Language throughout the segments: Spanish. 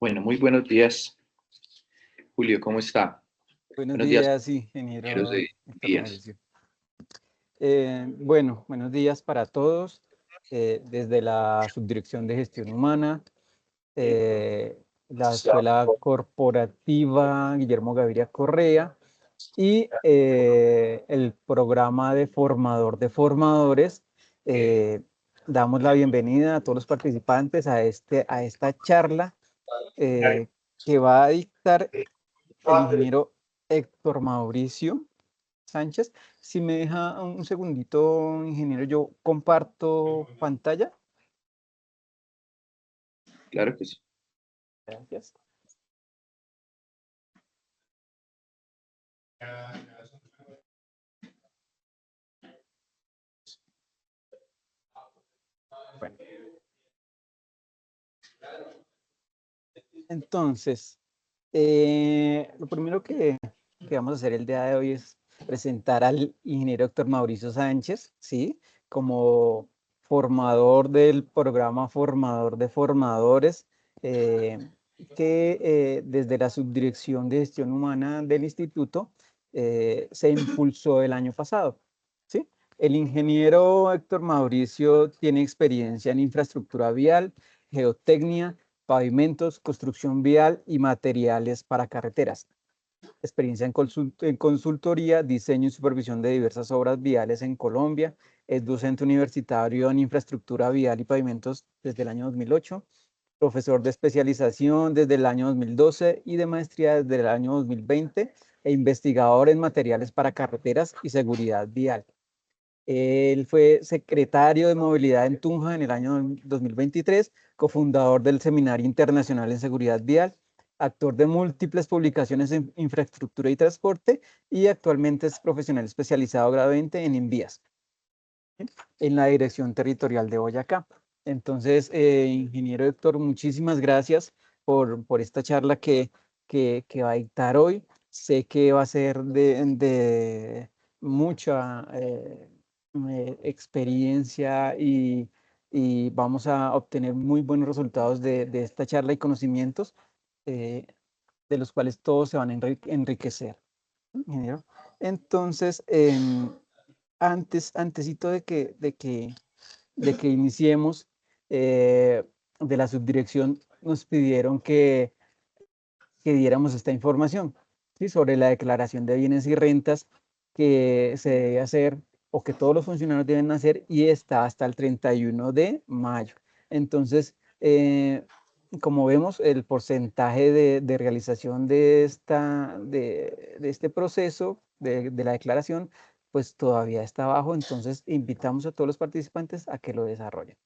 Bueno, muy buenos días, Julio, ¿cómo está? Buenos Buenos días, días, compañeros ingeniero de Héctor vías. Mauricio. Bueno, buenos días para todos. Desde la Subdirección de Gestión Humana, la Escuela Corporativa Guillermo Gaviria Correa y el programa de formador de formadores, damos la bienvenida a todos los participantes a esta charla que va a dictar el ingeniero Héctor Mauricio Sánchez. Si me deja un segundito, ingeniero, yo comparto pantalla. Claro que sí. Gracias. Bueno, entonces, lo primero que vamos a hacer el día de hoy es presentar al ingeniero Héctor Mauricio Sánchez, ¿sí? Como formador del programa Formador de Formadores, que desde la Subdirección de Gestión Humana del Instituto se impulsó el año pasado, ¿sí? El ingeniero Héctor Mauricio tiene experiencia en infraestructura vial, geotecnia, pavimentos, construcción vial y materiales para carreteras. Experiencia en consultoría, diseño y supervisión de diversas obras viales en Colombia. Es docente universitario en infraestructura vial y pavimentos desde el año 2008. Profesor de especialización desde el año 2012 y de maestría desde el año 2020 e investigador en materiales para carreteras y seguridad vial. Él fue secretario de movilidad en Tunja en el año 2023, cofundador del Seminario Internacional en Seguridad Vial, actor de múltiples publicaciones en infraestructura y transporte y actualmente es profesional especializado graduante en Invías, en la Dirección Territorial de Boyacá. Entonces, ingeniero Héctor, muchísimas gracias por esta charla que va a dictar hoy. Sé que va a ser de mucha experiencia y vamos a obtener muy buenos resultados de esta charla y conocimientos eh, de los cuales todos se van a enriquecer. Ingeniero. Entonces, antesito de que iniciemos, de la subdirección nos pidieron que diéramos esta información, ¿sí? Sobre la declaración de bienes y rentas que se debe hacer o que todos los funcionarios deben hacer y está hasta el 31 de mayo. Entonces, como vemos, el porcentaje de realización de este proceso de la declaración, pues todavía está bajo, entonces invitamos a todos los participantes a que lo desarrollen.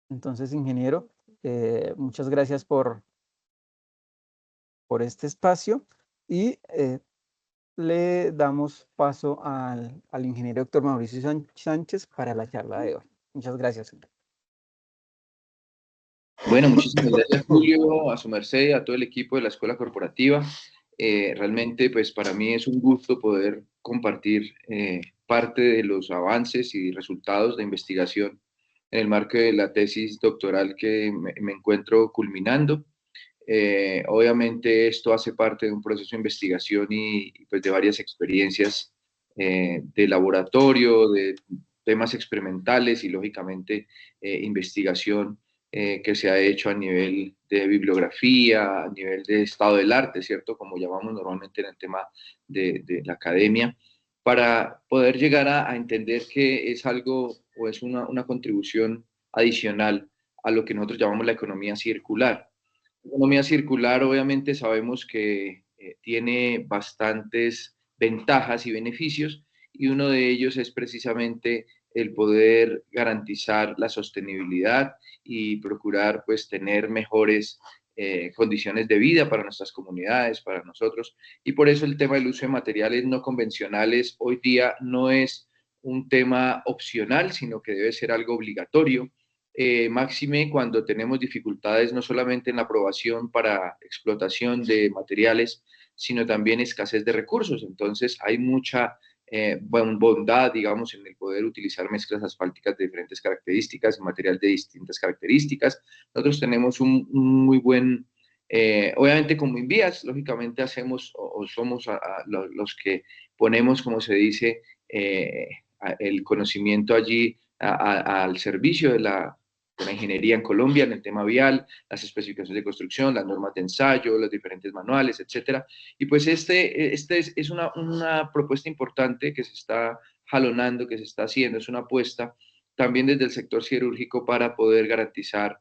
Entonces, ingeniero, muchas gracias por este espacio y le damos paso al ingeniero doctor Mauricio Sánchez para la charla de hoy. Muchas gracias. Bueno, muchísimas gracias, Julio, a su merced, a todo el equipo de la Escuela Corporativa. Realmente, pues para mí es un gusto poder compartir parte de los avances y resultados de investigación en el marco de la tesis doctoral que me encuentro culminando. Obviamente esto hace parte de un proceso de investigación y, pues de varias experiencias de laboratorio, de temas experimentales y lógicamente investigación que se ha hecho a nivel de bibliografía, a nivel de estado del arte, ¿cierto? Como llamamos normalmente en el tema de la academia, para poder llegar a entender que es algo o es una contribución adicional a lo que nosotros llamamos la economía circular. La economía circular, obviamente, sabemos que tiene bastantes ventajas y beneficios, y uno de ellos es precisamente el poder garantizar la sostenibilidad y procurar, pues, tener mejores condiciones de vida para nuestras comunidades, para nosotros. Y por eso el tema del uso de materiales no convencionales hoy día no es un tema opcional, sino que debe ser algo obligatorio, máxime cuando tenemos dificultades no solamente en la aprobación para explotación de materiales, sino también escasez de recursos. Entonces hay mucha bondad, digamos, en el poder utilizar mezclas asfálticas de diferentes características, material de distintas características. Nosotros tenemos un muy buen Obviamente como Invías, lógicamente hacemos o somos los que ponemos, como se dice, el conocimiento allí al servicio de la ingeniería en Colombia en el tema vial, las especificaciones de construcción, las normas de ensayo, los diferentes manuales, etcétera. Y pues este es una propuesta importante que se está jalonando, que se está haciendo, es una apuesta también desde el sector siderúrgico para poder garantizar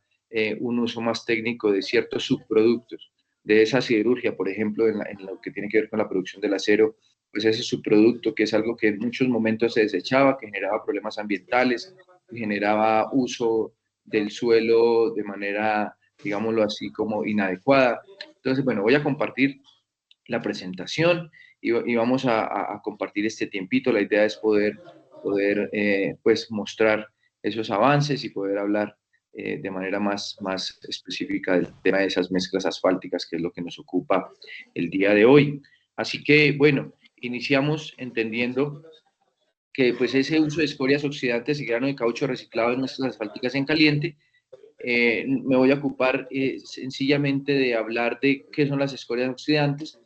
un uso más técnico de ciertos subproductos de esa siderurgia, por ejemplo, en lo que tiene que ver con la producción del acero, pues ese subproducto que es algo que en muchos momentos se desechaba, que generaba problemas ambientales, que generaba uso del suelo de manera, digámoslo así, como inadecuada. Entonces, bueno, voy a compartir la presentación y vamos a compartir este tiempito. La idea es poder pues mostrar esos avances y poder hablar de manera más específica del tema de esas mezclas asfálticas, que es lo que nos ocupa el día de hoy. Así que, bueno, iniciamos entendiendo que pues ese uso de escorias oxidantes y grano de caucho reciclado en mezclas asfálticas en caliente me voy a ocupar sencillamente de hablar de qué son las escorias oxidantes,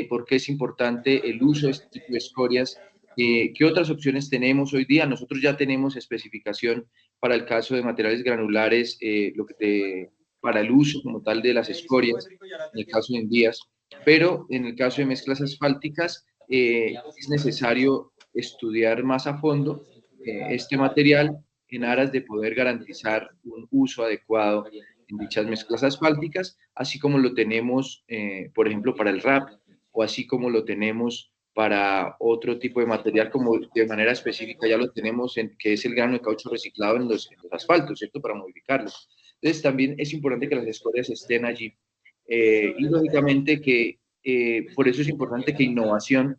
por qué es importante el uso de este tipo de escorias, qué otras opciones tenemos hoy día. Nosotros ya tenemos especificación para el caso de materiales granulares, para el uso como tal de las escorias, en el caso de envías, pero en el caso de mezclas asfálticas es necesario estudiar más a fondo este material en aras de poder garantizar un uso adecuado en dichas mezclas asfálticas, así como lo tenemos, por ejemplo, para el RAP, o así como lo tenemos para otro tipo de material, como de manera específica ya lo tenemos, que es el grano de caucho reciclado en los asfaltos, ¿cierto? Para modificarlos. Entonces, también es importante que las escorias estén allí. Y lógicamente que por eso es importante que innovación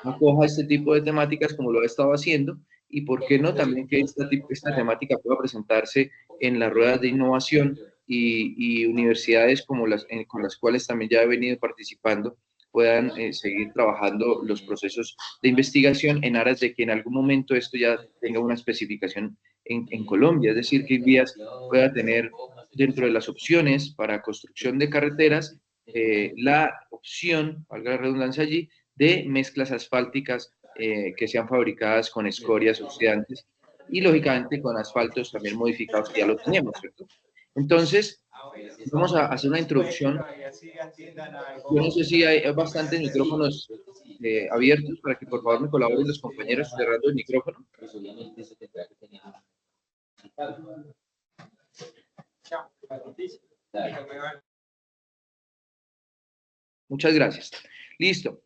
acoja este tipo de temáticas como lo ha estado haciendo y por qué no también que esta temática pueda presentarse en las ruedas de innovación y universidades como con las cuales también ya he venido participando puedan seguir trabajando los procesos de investigación en aras de que en algún momento esto ya tenga una especificación en Colombia, es decir, que Vías pueda tener dentro de las opciones para construcción de carreteras la opción, valga la redundancia allí, de mezclas asfálticas que sean fabricadas con escorias oxidantes y lógicamente con asfaltos también modificados que ya lo tenemos, ¿cierto? Entonces, vamos a hacer una introducción. Yo no sé si hay bastantes micrófonos abiertos para que por favor me colaboren los compañeros cerrando el micrófono. Muchas gracias. Listo.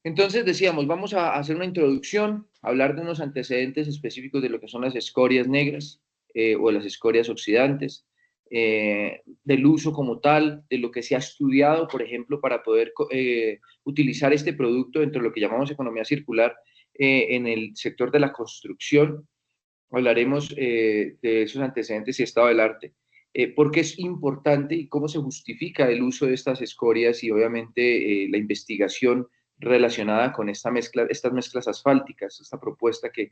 Entonces decíamos, vamos a hacer una introducción, hablar de unos antecedentes específicos de lo que son las escorias negras o las escorias oxidantes, del uso como tal, de lo que se ha estudiado, por ejemplo, para poder utilizar este producto dentro de lo que llamamos economía circular en el sector de la construcción. Hablaremos de esos antecedentes y estado del arte. ¿Por qué es importante y cómo se justifica el uso de estas escorias y obviamente la investigación relacionada con estas mezclas asfálticas, esta propuesta que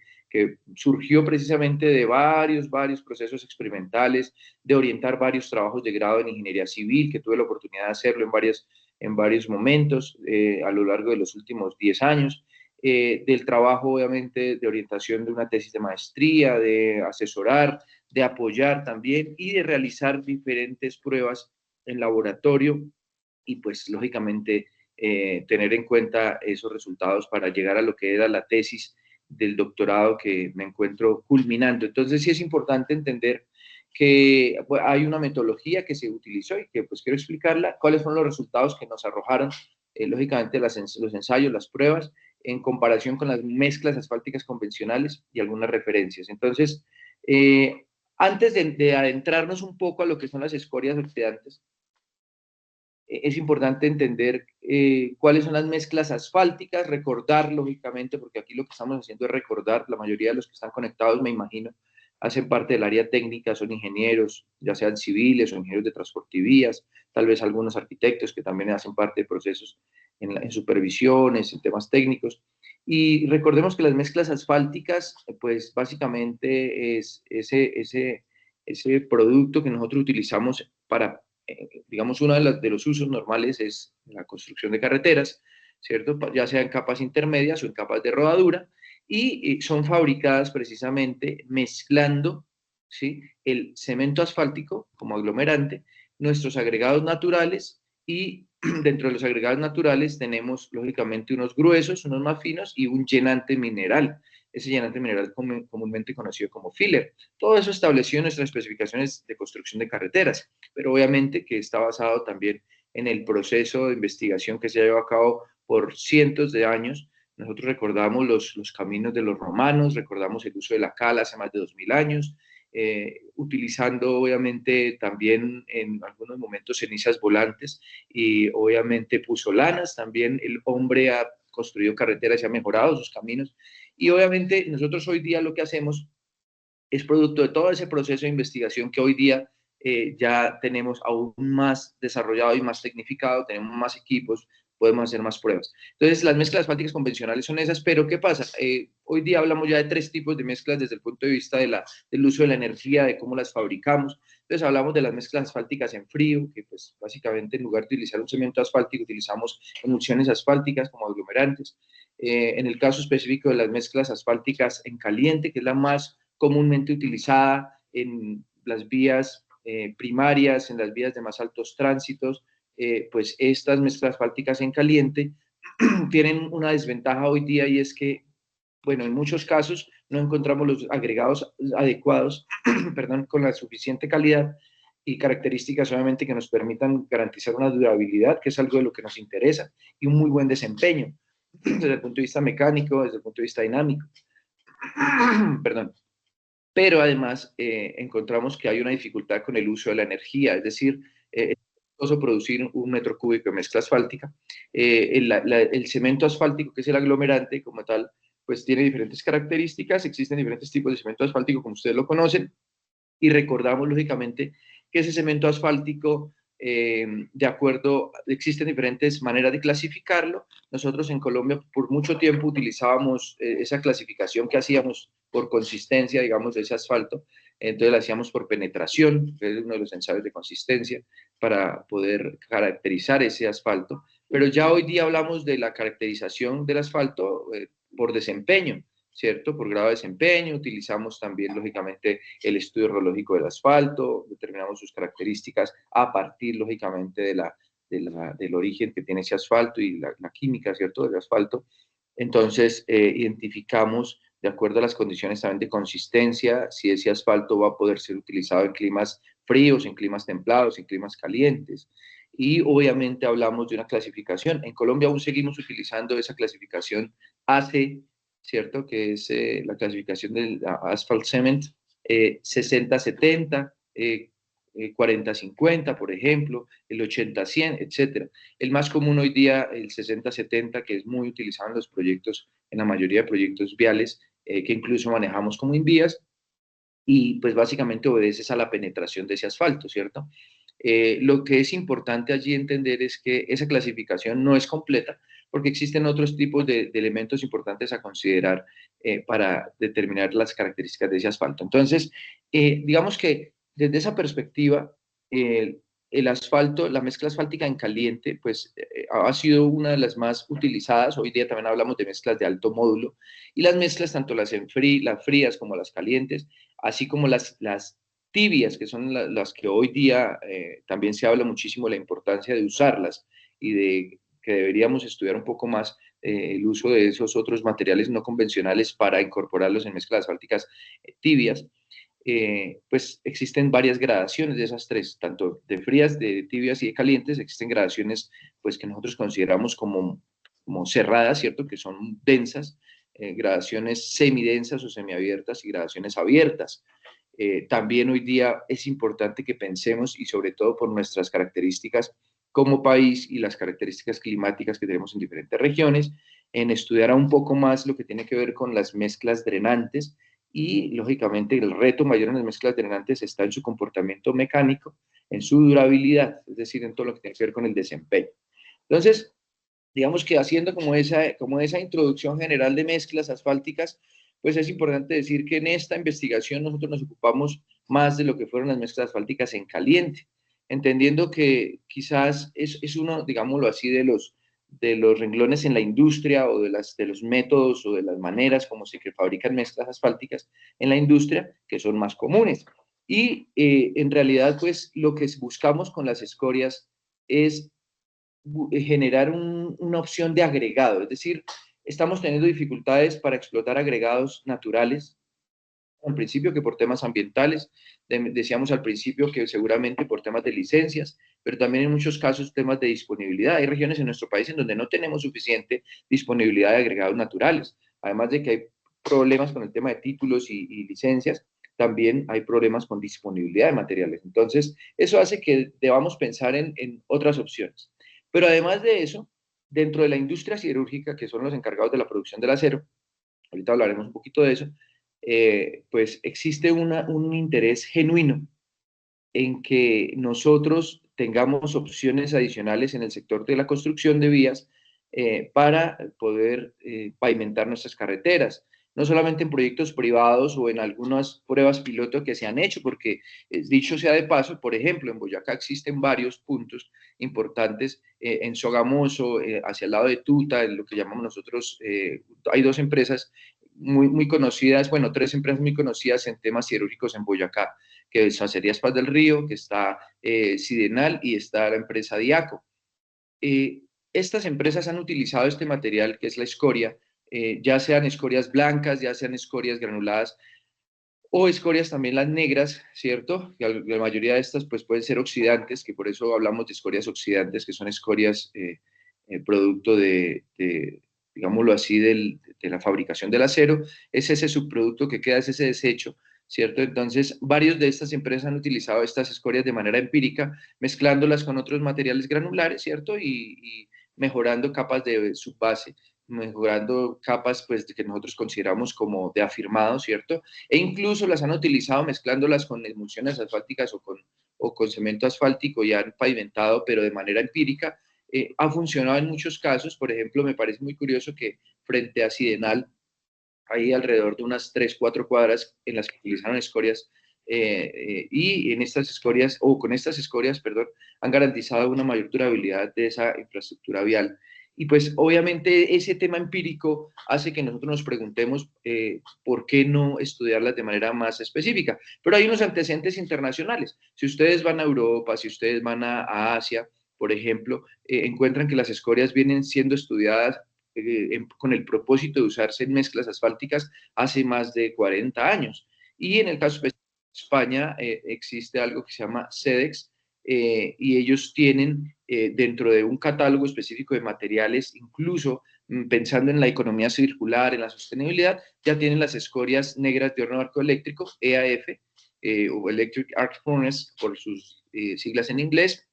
surgió precisamente de varios procesos experimentales, de orientar varios trabajos de grado en ingeniería civil, que tuve la oportunidad de hacerlo en varios momentos a lo largo de los últimos 10 años, del trabajo, obviamente, de orientación de una tesis de maestría, de asesorar, de apoyar también y de realizar diferentes pruebas en laboratorio y pues lógicamente tener en cuenta esos resultados para llegar a lo que era la tesis del doctorado que me encuentro culminando. Entonces sí es importante entender que hay una metodología que se utilizó y que pues quiero explicarla, cuáles fueron los resultados que nos arrojaron, lógicamente los ensayos, las pruebas, en comparación con las mezclas asfálticas convencionales y algunas referencias. Entonces, antes de adentrarnos un poco a lo que son las escorias oxidantes, es importante entender cuáles son las mezclas asfálticas, recordar lógicamente, porque aquí lo que estamos haciendo es recordar, la mayoría de los que están conectados, me imagino, hacen parte del área técnica, son ingenieros, ya sean civiles o ingenieros de transporte y vías, tal vez algunos arquitectos que también hacen parte de procesos en supervisiones, en temas técnicos. Y recordemos que las mezclas asfálticas, pues básicamente es ese producto que nosotros utilizamos para digamos, uno de los usos normales es la construcción de carreteras, ¿cierto? Ya sea en capas intermedias o en capas de rodadura, y son fabricadas precisamente mezclando, ¿sí?, el cemento asfáltico como aglomerante, nuestros agregados naturales, y dentro de los agregados naturales tenemos lógicamente unos gruesos, unos más finos y un llenante mineral. Ese llenante mineral comúnmente conocido como filler. Todo eso establecido en nuestras especificaciones de construcción de carreteras, pero obviamente que está basado también en el proceso de investigación que se lleva a cabo por cientos de años. Nosotros recordamos los caminos de los romanos, recordamos el uso de la cal hace más de 2000 años, utilizando obviamente también en algunos momentos cenizas volantes y obviamente pusolanas. También el hombre ha construido carreteras y ha mejorado sus caminos. Y obviamente nosotros hoy día lo que hacemos es producto de todo ese proceso de investigación que hoy día ya tenemos aún más desarrollado y más tecnificado, tenemos más equipos, podemos hacer más pruebas. Entonces, las mezclas asfálticas convencionales son esas, pero ¿qué pasa? Hoy día hablamos ya de 3 tipos de mezclas desde el punto de vista del uso de la energía, de cómo las fabricamos. Entonces, hablamos de las mezclas asfálticas en frío, que pues básicamente en lugar de utilizar un cemento asfáltico, utilizamos emulsiones asfálticas como aglomerantes. En el caso específico de las mezclas asfálticas en caliente, que es la más comúnmente utilizada en las vías primarias, en las vías de más altos tránsitos, pues estas mezclas asfálticas en caliente tienen una desventaja hoy día, y es que, bueno, en muchos casos no encontramos los agregados adecuados, perdón, con la suficiente calidad y características obviamente que nos permitan garantizar una durabilidad, que es algo de lo que nos interesa, y un muy buen desempeño desde el punto de vista mecánico, desde el punto de vista dinámico. Perdón. Pero además encontramos que hay una dificultad con el uso de la energía, es decir, es costoso producir 1 metro cúbico de mezcla asfáltica. El cemento asfáltico, que es el aglomerante como tal, pues tiene diferentes características, existen diferentes tipos de cemento asfáltico, como ustedes lo conocen, y recordamos lógicamente que ese cemento asfáltico, de acuerdo, existen diferentes maneras de clasificarlo. Nosotros en Colombia por mucho tiempo utilizábamos esa clasificación que hacíamos por consistencia, digamos, de ese asfalto. Entonces la hacíamos por penetración, que es uno de los ensayos de consistencia, para poder caracterizar ese asfalto. Pero ya hoy día hablamos de la caracterización del asfalto por desempeño, ¿cierto? Por grado de desempeño. Utilizamos también, lógicamente, el estudio geológico del asfalto, determinamos sus características a partir, lógicamente, del origen que tiene ese asfalto y la química, ¿cierto?, del asfalto. Entonces, identificamos, de acuerdo a las condiciones también de consistencia, si ese asfalto va a poder ser utilizado en climas fríos, en climas templados, en climas calientes. Y obviamente hablamos de una clasificación. En Colombia aún seguimos utilizando esa clasificación AC, ¿cierto? Que es la clasificación del asphalt cement, 60-70, 40-50, por ejemplo, el 80-100, etcétera. El más común hoy día, el 60-70, que es muy utilizado en los proyectos, en la mayoría de proyectos viales, que incluso manejamos como invías, y pues básicamente obedeces a la penetración de ese asfalto, ¿cierto? Lo que es importante allí entender es que esa clasificación no es completa, porque existen otros tipos de elementos importantes a considerar para determinar las características de ese asfalto. Entonces, digamos que desde esa perspectiva, el asfalto, la mezcla asfáltica en caliente, pues ha sido una de las más utilizadas. Hoy día también hablamos de mezclas de alto módulo, y las mezclas, tanto las frías como las calientes, así como las tibias, que son las que hoy día también se habla muchísimo de la importancia de usarlas, y de que deberíamos estudiar un poco más el uso de esos otros materiales no convencionales para incorporarlos en mezclas asfálticas tibias. Pues existen varias gradaciones de esas tres, tanto de frías, de tibias y de calientes. Existen gradaciones pues que nosotros consideramos como cerradas, ¿cierto?, que son densas, gradaciones semidensas o semiabiertas, y gradaciones abiertas. También hoy día es importante que pensemos, y sobre todo por nuestras características como país y las características climáticas que tenemos en diferentes regiones, en estudiar un poco más lo que tiene que ver con las mezclas drenantes. Y lógicamente el reto mayor en las mezclas drenantes está en su comportamiento mecánico, en su durabilidad, es decir, en todo lo que tiene que ver con el desempeño. Entonces, digamos que haciendo como esa introducción general de mezclas asfálticas, pues es importante decir que en esta investigación nosotros nos ocupamos más de lo que fueron las mezclas asfálticas en caliente. entendiendo que quizás es uno, digámoslo así, de los renglones en la industria o de los métodos o de las maneras como se fabrican mezclas asfálticas en la industria que son más comunes. Y en realidad, pues lo que buscamos con las escorias es generar una opción de agregado, es decir, estamos teniendo dificultades para explotar agregados naturales, al principio que por temas ambientales, decíamos al principio que seguramente por temas de licencias, pero también en muchos casos temas de disponibilidad. Hay regiones en nuestro país en donde no tenemos suficiente disponibilidad de agregados naturales, además de que hay problemas con el tema de títulos y licencias, también hay problemas con disponibilidad de materiales. Entonces, eso hace que debamos pensar en otras opciones. Pero además de eso, dentro de la industria siderúrgica, que son los encargados de la producción del acero, ahorita hablaremos un poquito de eso, pues existe un interés genuino en que nosotros tengamos opciones adicionales en el sector de la construcción de vías para poder pavimentar nuestras carreteras, no solamente en proyectos privados o en algunas pruebas piloto que se han hecho, porque dicho sea de paso, por ejemplo, en Boyacá existen varios puntos importantes, en Sogamoso, hacia el lado de Tuta, en lo que llamamos nosotros, hay dos empresas muy conocidas, bueno, tres empresas muy conocidas en temas cirúrgicos en Boyacá, que es Acerías Paz del Río, que está Sidenal y está la empresa Diaco. Estas empresas han utilizado este material que es la escoria, ya sean escorias blancas, ya sean escorias granuladas o escorias también las negras, ¿cierto? Que la mayoría de estas pues pueden ser oxidantes, que por eso hablamos de escorias oxidantes, que son escorias producto digámoslo así, de la fabricación del acero. Es ese subproducto que queda, es ese desecho, ¿cierto? Entonces, varios de estas empresas han utilizado estas escorias de manera empírica, mezclándolas con otros materiales granulares, ¿cierto? Y mejorando capas de subbase, mejorando capas pues que nosotros consideramos como de afirmado, ¿cierto? E incluso las han utilizado mezclándolas con emulsiones asfálticas o con cemento asfáltico y han pavimentado, pero de manera empírica. Ha funcionado en muchos casos. Por ejemplo, me parece muy curioso que frente a Sidenal hay alrededor de unas 3, 4 cuadras en las que utilizaron escorias y en estas escorias, o con estas escorias, perdón, han garantizado una mayor durabilidad de esa infraestructura vial. Y pues obviamente ese tema empírico hace que nosotros nos preguntemos por qué no estudiarlas de manera más específica. Pero hay unos antecedentes internacionales. Si ustedes van a Europa, si ustedes van a Asia, por ejemplo, encuentran que las escorias vienen siendo estudiadas con el propósito de usarse en mezclas asfálticas hace más de 40 años. Y en el caso de España existe algo que se llama SEDEX y ellos tienen dentro de un catálogo específico de materiales, incluso pensando en la economía circular, en la sostenibilidad, ya tienen las escorias negras de horno arco eléctrico, EAF, o Electric Arc Furnace por sus siglas en inglés,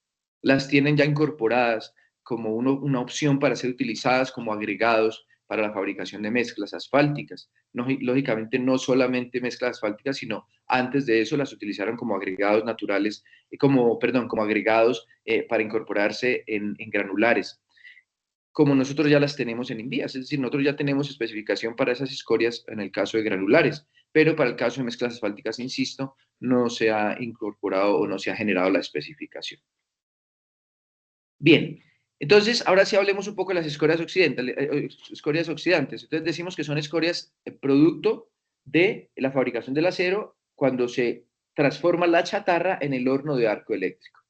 las tienen ya incorporadas como una opción para ser utilizadas como agregados para la fabricación de mezclas asfálticas. No, lógicamente no solamente mezclas asfálticas, sino antes de eso las utilizaron como agregados naturales, como agregados para incorporarse en granulares, como nosotros ya las tenemos en envías, es decir, nosotros ya tenemos especificación para esas escorias en el caso de granulares, pero para el caso de mezclas asfálticas, insisto, no se ha incorporado o no se ha generado la especificación. Bien, entonces ahora sí hablemos un poco de las escorias oxidantes. Entonces decimos que son escorias producto de la fabricación del acero cuando se transforma la chatarra en el horno de arco eléctrico.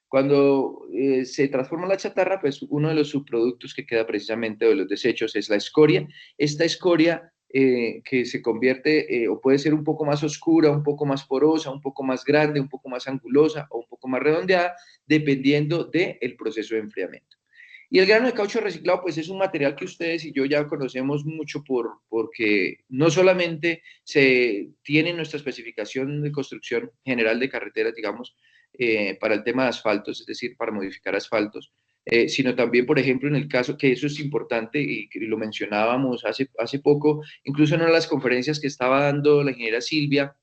Cuando se transforma la chatarra, pues uno de los subproductos que queda precisamente de los desechos es la escoria. Esta escoria que se convierte o puede ser un poco más oscura, un poco más porosa, un poco más grande, un poco más angulosa o un poco más redondeada, dependiendo del proceso de enfriamiento. Y el grano de caucho reciclado, pues es un material que ustedes y yo ya conocemos mucho porque no solamente se tiene nuestra especificación de construcción general de carreteras, digamos, para el tema de asfaltos, es decir, para modificar asfaltos, sino también, por ejemplo, en el caso que eso es importante y que lo mencionábamos hace poco, incluso en una de las conferencias que estaba dando la ingeniera Silvia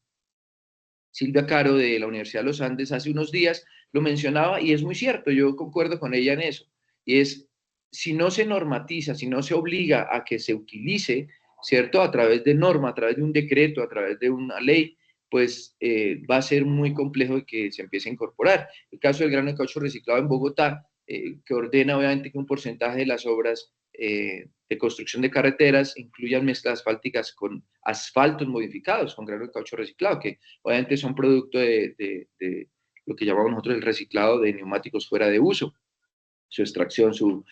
Caro de la Universidad de los Andes hace unos días, lo mencionaba y es muy cierto, yo concuerdo con ella en eso, y es, si no se normatiza, si no se obliga a que se utilice, ¿cierto? A través de norma, a través de un decreto, a través de una ley, pues va a ser muy complejo de que se empiece a incorporar. El caso del grano de caucho reciclado en Bogotá, que ordena obviamente que un porcentaje de las obras de construcción de carreteras incluyan mezclas asfálticas con asfaltos modificados con grano de caucho reciclado, que obviamente son producto de lo que llamamos nosotros el reciclado de neumáticos fuera de uso, su extracción, su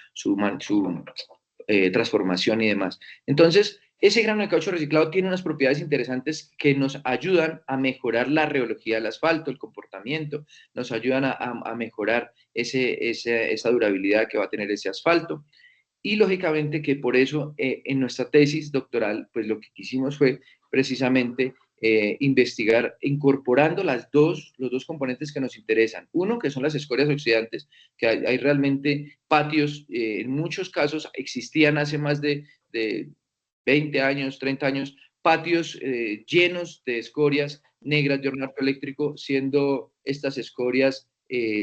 transformación y demás. Entonces, ese grano de caucho reciclado tiene unas propiedades interesantes que nos ayudan a mejorar la rheología del asfalto, el comportamiento, nos ayudan a mejorar esa durabilidad que va a tener ese asfalto. Y lógicamente que por eso en nuestra tesis doctoral, pues lo que quisimos fue precisamente investigar incorporando los dos componentes que nos interesan. Uno, que son las escorias oxidantes, que hay realmente patios, en muchos casos existían hace más de 20 años, 30 años, patios llenos de escorias negras de horno eléctrico, siendo estas escorias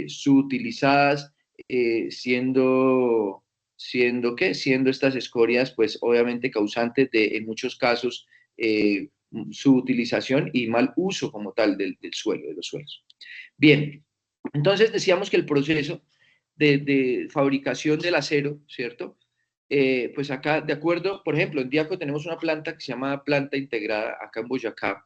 subutilizadas, siendo estas escorias, pues obviamente causantes de, en muchos casos, su utilización y mal uso como tal del suelo, de los suelos. Bien, entonces decíamos que el proceso de fabricación del acero, ¿cierto? Pues acá, de acuerdo, por ejemplo, en Diaco tenemos una planta que se llama planta integrada acá en Boyacá.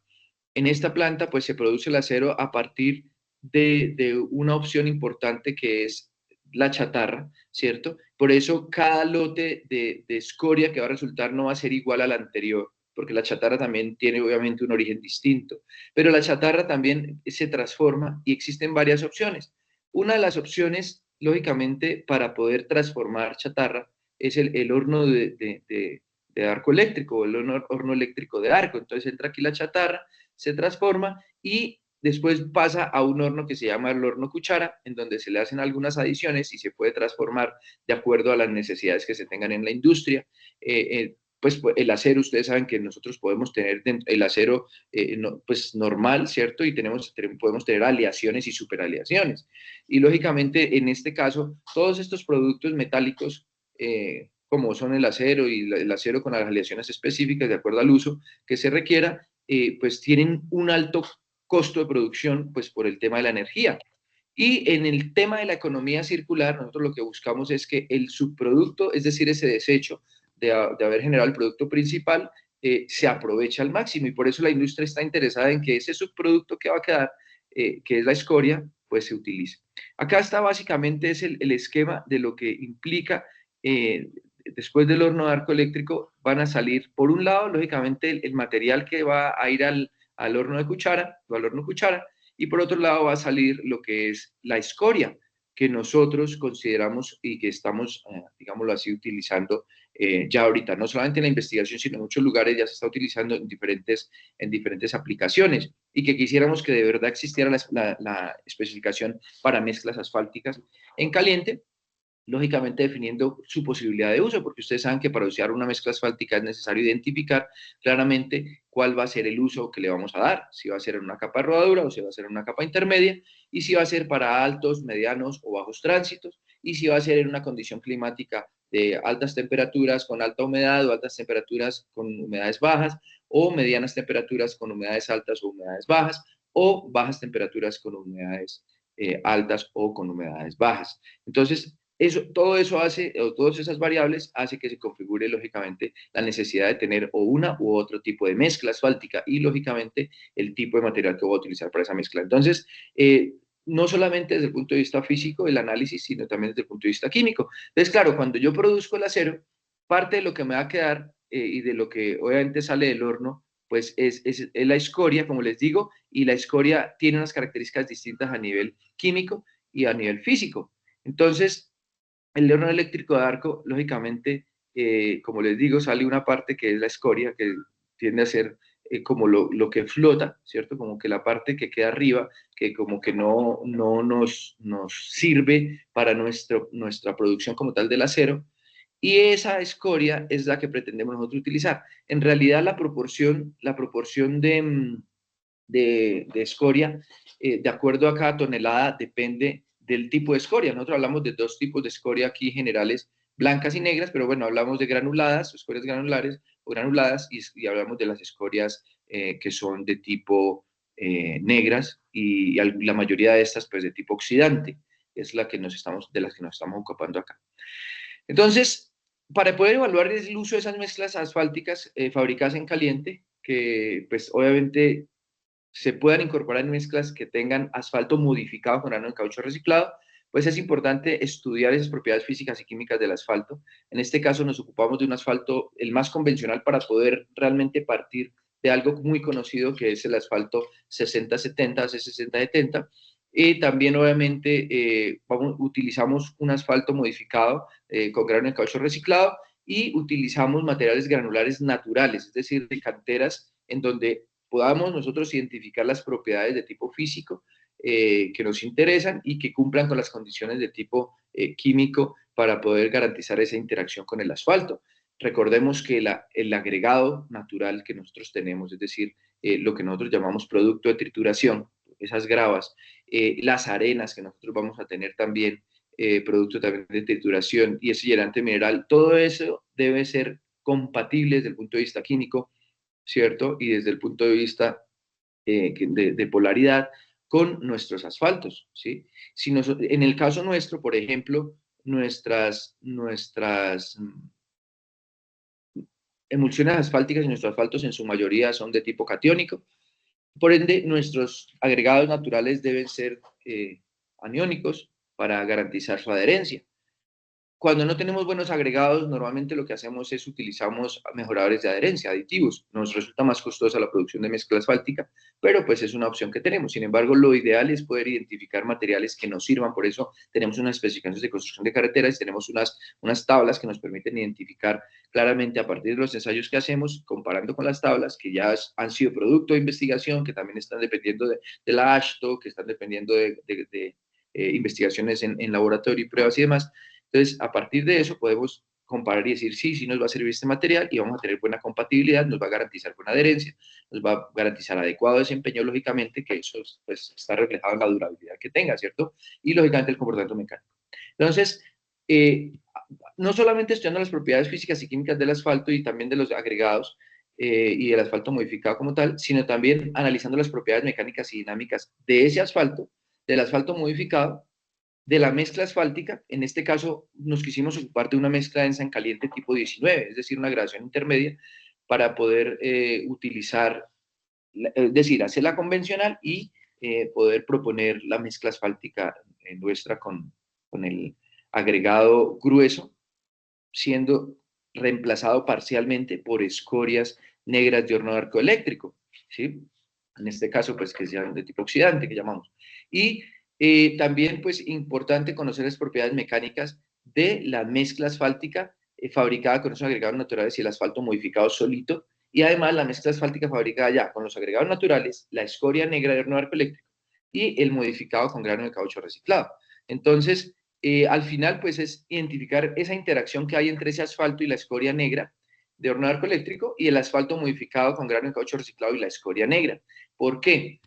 En esta planta, pues se produce el acero a partir de una opción importante que es la chatarra, ¿cierto? Por eso cada lote de escoria que va a resultar no va a ser igual al anterior, porque la chatarra también tiene obviamente un origen distinto. Pero la chatarra también se transforma y existen varias opciones. Una de las opciones, lógicamente, para poder transformar chatarra es el horno de arco eléctrico o el horno eléctrico de arco. Entonces entra aquí la chatarra, se transforma y después pasa a un horno que se llama el horno cuchara, en donde se le hacen algunas adiciones y se puede transformar de acuerdo a las necesidades que se tengan en la industria. Pues el acero, ustedes saben que nosotros podemos tener el acero pues normal, ¿cierto? Y podemos tener aleaciones y superaleaciones. Y lógicamente, en este caso, todos estos productos metálicos, como son el acero y el acero con las aleaciones específicas de acuerdo al uso que se requiera, pues tienen un alto costo de producción pues por el tema de la energía. Y en el tema de la economía circular, nosotros lo que buscamos es que el subproducto, es decir, ese desecho de haber generado el producto principal, se aproveche al máximo. Y por eso la industria está interesada en que ese subproducto que va a quedar, que es la escoria, pues se utilice. Acá está básicamente es el esquema de lo que implica después del horno de arco eléctrico van a salir, por un lado, lógicamente, el material que va a ir al horno de cuchara o al horno cuchara, y por otro lado va a salir lo que es la escoria, que nosotros consideramos y que estamos, digámoslo así, utilizando ya ahorita, no solamente en la investigación, sino en muchos lugares ya se está utilizando en diferentes aplicaciones, y que quisiéramos que de verdad existiera la especificación para mezclas asfálticas en caliente, lógicamente definiendo su posibilidad de uso, porque ustedes saben que para usar una mezcla asfáltica es necesario identificar claramente cuál va a ser el uso que le vamos a dar, si va a ser en una capa de rodadura o si va a ser en una capa intermedia, y si va a ser para altos, medianos o bajos tránsitos, y si va a ser en una condición climática de altas temperaturas con alta humedad o altas temperaturas con humedades bajas, o medianas temperaturas con humedades altas o humedades bajas, o bajas temperaturas con humedades altas o con humedades bajas. Entonces, todo eso hace, o todas esas variables, hace que se configure lógicamente la necesidad de tener o una u otro tipo de mezcla asfáltica y lógicamente el tipo de material que voy a utilizar para esa mezcla. Entonces, no solamente desde el punto de vista físico, el análisis, sino también desde el punto de vista químico. Entonces, claro, cuando yo produzco el acero, parte de lo que me va a quedar y de lo que obviamente sale del horno, pues es la escoria, como les digo, y la escoria tiene unas características distintas a nivel químico y a nivel físico. Entonces, el horno eléctrico de arco, lógicamente, como les digo, sale una parte que es la escoria, que tiende a ser como lo que flota, ¿cierto? Como que la parte que queda arriba, que como que no nos sirve para nuestra producción como tal del acero. Y esa escoria es la que pretendemos nosotros utilizar. En realidad, la proporción de escoria, de acuerdo a cada tonelada, depende del tipo de escoria. Nosotros hablamos de dos tipos de escoria aquí generales, blancas y negras, pero bueno, hablamos de granuladas, escorias granulares o granuladas, y hablamos de las escorias que son de tipo negras y la mayoría de estas pues de tipo oxidante, es la que de las que nos estamos ocupando acá. Entonces, para poder evaluar el uso de esas mezclas asfálticas fabricadas en caliente, que pues obviamente se puedan incorporar en mezclas que tengan asfalto modificado con grano de caucho reciclado, pues es importante estudiar esas propiedades físicas y químicas del asfalto. En este caso nos ocupamos de un asfalto, el más convencional para poder realmente partir de algo muy conocido que es el asfalto 60-70, C60-70. Y también obviamente utilizamos un asfalto modificado con grano de caucho reciclado y utilizamos materiales granulares naturales, es decir, de canteras en donde podamos nosotros identificar las propiedades de tipo físico que nos interesan y que cumplan con las condiciones de tipo químico para poder garantizar esa interacción con el asfalto. Recordemos que el agregado natural que nosotros tenemos, es decir, lo que nosotros llamamos producto de trituración, esas gravas, las arenas que nosotros vamos a tener también, producto también de trituración y ese hierante mineral, todo eso debe ser compatible desde el punto de vista químico, ¿cierto? Y desde el punto de vista de polaridad con nuestros asfaltos, ¿sí? Si en el caso nuestro, por ejemplo, nuestras emulsiones asfálticas y nuestros asfaltos en su mayoría son de tipo catiónico, por ende nuestros agregados naturales deben ser aniónicos para garantizar su adherencia. Cuando no tenemos buenos agregados, normalmente lo que hacemos es utilizamos mejoradores de adherencia, aditivos. Nos resulta más costosa la producción de mezcla asfáltica, pero pues es una opción que tenemos. Sin embargo, lo ideal es poder identificar materiales que nos sirvan. Por eso tenemos unas especificaciones de construcción de carreteras y tenemos unas tablas que nos permiten identificar claramente a partir de los ensayos que hacemos, comparando con las tablas que ya han sido producto de investigación, que también están dependiendo de la AASHTO, que están dependiendo de investigaciones en laboratorio y pruebas y demás. Entonces, a partir de eso podemos comparar y decir, sí, sí nos va a servir este material y vamos a tener buena compatibilidad, nos va a garantizar buena adherencia, nos va a garantizar adecuado desempeño, lógicamente, que eso pues, está reflejado en la durabilidad que tenga, ¿cierto? Y, lógicamente, el comportamiento mecánico. Entonces, no solamente estudiando las propiedades físicas y químicas del asfalto y también de los agregados y del asfalto modificado como tal, sino también analizando las propiedades mecánicas y dinámicas de ese asfalto, del asfalto modificado, de la mezcla asfáltica. En este caso nos quisimos ocupar de una mezcla densa en caliente tipo 19, es decir, una gradación intermedia, para poder utilizar, es decir, hacer la convencional y poder proponer la mezcla asfáltica nuestra con el agregado grueso, siendo reemplazado parcialmente por escorias negras de horno de arco eléctrico, ¿sí? En este caso, pues que sean de tipo oxidante, que llamamos. Y también, pues, importante conocer las propiedades mecánicas de la mezcla asfáltica fabricada con esos agregados naturales y el asfalto modificado solito. Y además la mezcla asfáltica fabricada ya con los agregados naturales, la escoria negra de horno de arco eléctrico y el modificado con grano de caucho reciclado. Entonces, al final, pues es identificar esa interacción que hay entre ese asfalto y la escoria negra de horno de arco eléctrico y el asfalto modificado con grano de caucho reciclado y la escoria negra. ¿Por qué?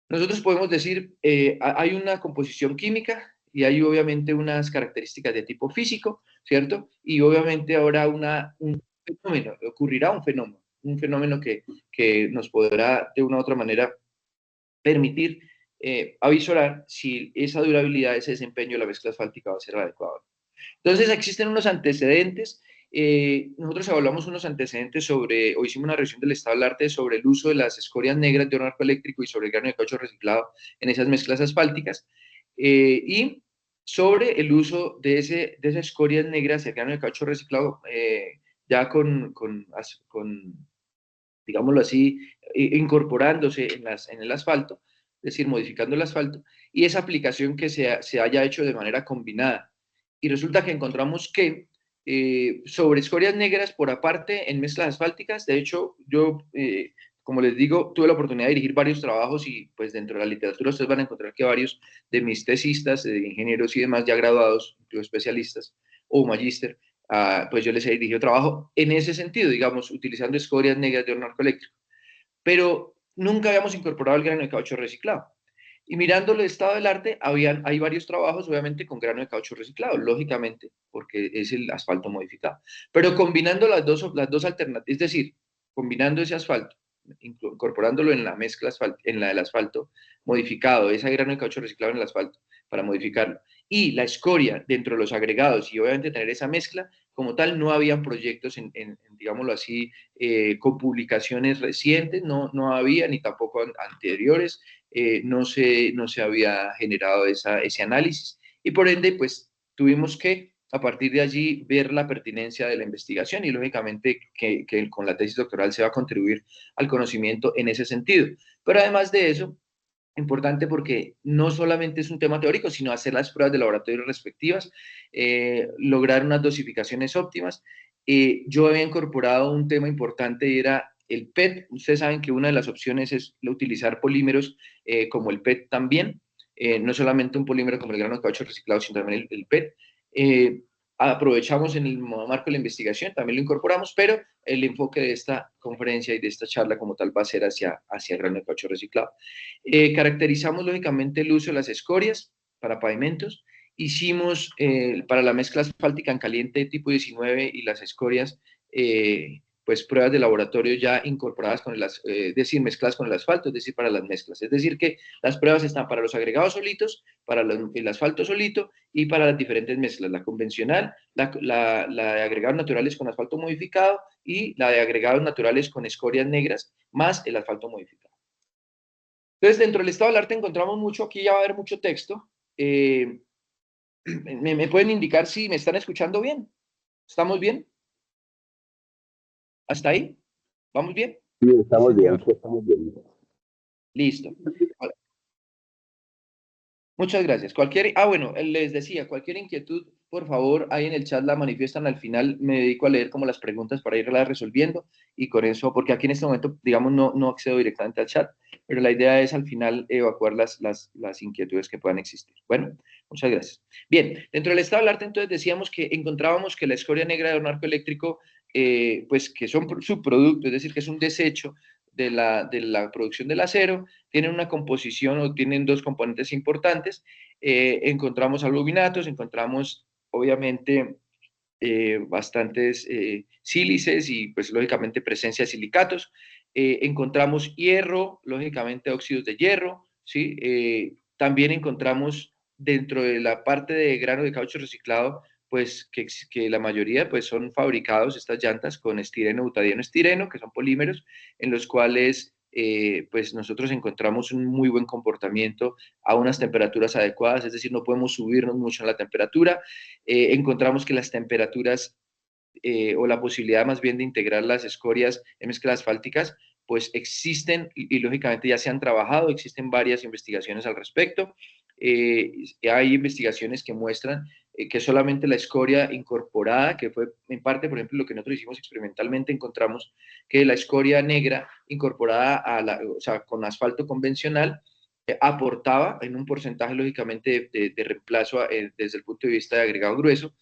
Nosotros podemos decir, hay una composición química y hay obviamente unas características de tipo físico, ¿cierto? Y obviamente ahora un fenómeno, ocurrirá un fenómeno que nos podrá de una u otra manera permitir avisorar si esa durabilidad, ese desempeño de la mezcla asfáltica va a ser adecuado. Entonces existen unos antecedentes, nosotros evaluamos unos antecedentes o hicimos una revisión del estado del arte sobre el uso de las escorias negras de horno arco eléctrico y sobre el grano de caucho reciclado en esas mezclas asfálticas, y sobre el uso de esas escorias negras y el grano de caucho reciclado ya digámoslo así, incorporándose en el asfalto, es decir, modificando el asfalto, y esa aplicación que se haya hecho de manera combinada. Y resulta que encontramos que sobre escorias negras por aparte en mezclas asfálticas, de hecho, yo, como les digo, tuve la oportunidad de dirigir varios trabajos y pues dentro de la literatura ustedes van a encontrar que varios de mis tesistas, de ingenieros y demás ya graduados, incluso especialistas o magíster, pues yo les he dirigido trabajo en ese sentido, digamos, utilizando escorias negras de horno eléctrico. Pero nunca habíamos incorporado el grano de caucho reciclado. Y mirando el estado del arte, hay varios trabajos, obviamente, con grano de caucho reciclado, lógicamente, porque es el asfalto modificado. Pero combinando las dos alternativas, es decir, combinando ese asfalto incorporándolo en la mezcla en la del asfalto modificado, ese grano de caucho reciclado en el asfalto para modificarlo, y la escoria dentro de los agregados y obviamente tener esa mezcla, como tal no habían proyectos digámoslo así, con publicaciones recientes, no había, ni tampoco anteriores, no se había generado ese análisis, y por ende, pues tuvimos que, a partir de allí, ver la pertinencia de la investigación y lógicamente que con la tesis doctoral se va a contribuir al conocimiento en ese sentido. Pero además de eso, importante porque no solamente es un tema teórico, sino hacer las pruebas de laboratorio respectivas, lograr unas dosificaciones óptimas. Yo había incorporado un tema importante y era el PET. Ustedes saben que una de las opciones es utilizar polímeros como el PET también, no solamente un polímero como el grano de caucho reciclado, sino también el PET. Aprovechamos en el marco de la investigación, también lo incorporamos, pero el enfoque de esta conferencia y de esta charla como tal va a ser hacia el grano de caucho reciclado. Caracterizamos lógicamente el uso de las escorias para pavimentos. Hicimos para la mezcla asfáltica en caliente tipo 19 y las escorias, pues pruebas de laboratorio ya incorporadas con es decir, mezcladas con el asfalto, es decir, para las mezclas. Es decir, que las pruebas están para los agregados solitos, para el asfalto solito y para las diferentes mezclas, la convencional, la de agregados naturales con asfalto modificado y la de agregados naturales con escorias negras, más el asfalto modificado. Entonces, dentro del estado del arte encontramos mucho, aquí ya va a haber mucho texto. ¿Me pueden indicar si me están escuchando bien? ¿Estamos bien? ¿Hasta ahí? ¿Vamos bien? Sí, Sí, estamos bien, señor. sí, estamos bien. Listo. Muchas gracias. Bueno, les decía, cualquier inquietud, por favor, ahí en el chat la manifiestan. Al final me dedico a leer como las preguntas para irlas resolviendo y con eso, porque aquí en este momento, digamos, no accedo directamente al chat, pero la idea es al final evacuar las inquietudes que puedan existir. Bueno, muchas gracias. Bien, dentro del estado del arte, entonces decíamos que encontrábamos que la escoria negra de un arco eléctrico, pues que son subproductos, es decir, que es un desecho de la producción del acero, tienen una composición o tienen dos componentes importantes. Encontramos aluminatos, encontramos obviamente bastantes sílices y pues lógicamente presencia de silicatos. Encontramos hierro, lógicamente óxidos de hierro, ¿sí? También encontramos dentro de la parte de grano de caucho reciclado, pues que la mayoría pues son fabricados estas llantas con estireno, butadieno, estireno, que son polímeros, en los cuales pues nosotros encontramos un muy buen comportamiento a unas temperaturas adecuadas, es decir, no podemos subirnos mucho en la temperatura. Encontramos que las temperaturas o la posibilidad más bien de integrar las escorias en mezclas asfálticas, pues existen y lógicamente ya se han trabajado, existen varias investigaciones al respecto. Hay investigaciones que muestran que solamente la escoria incorporada, que fue en parte, por ejemplo, lo que nosotros hicimos experimentalmente, encontramos que la escoria negra incorporada o sea, con asfalto convencional, aportaba en un porcentaje, lógicamente, de reemplazo desde el punto de vista de agregado grueso,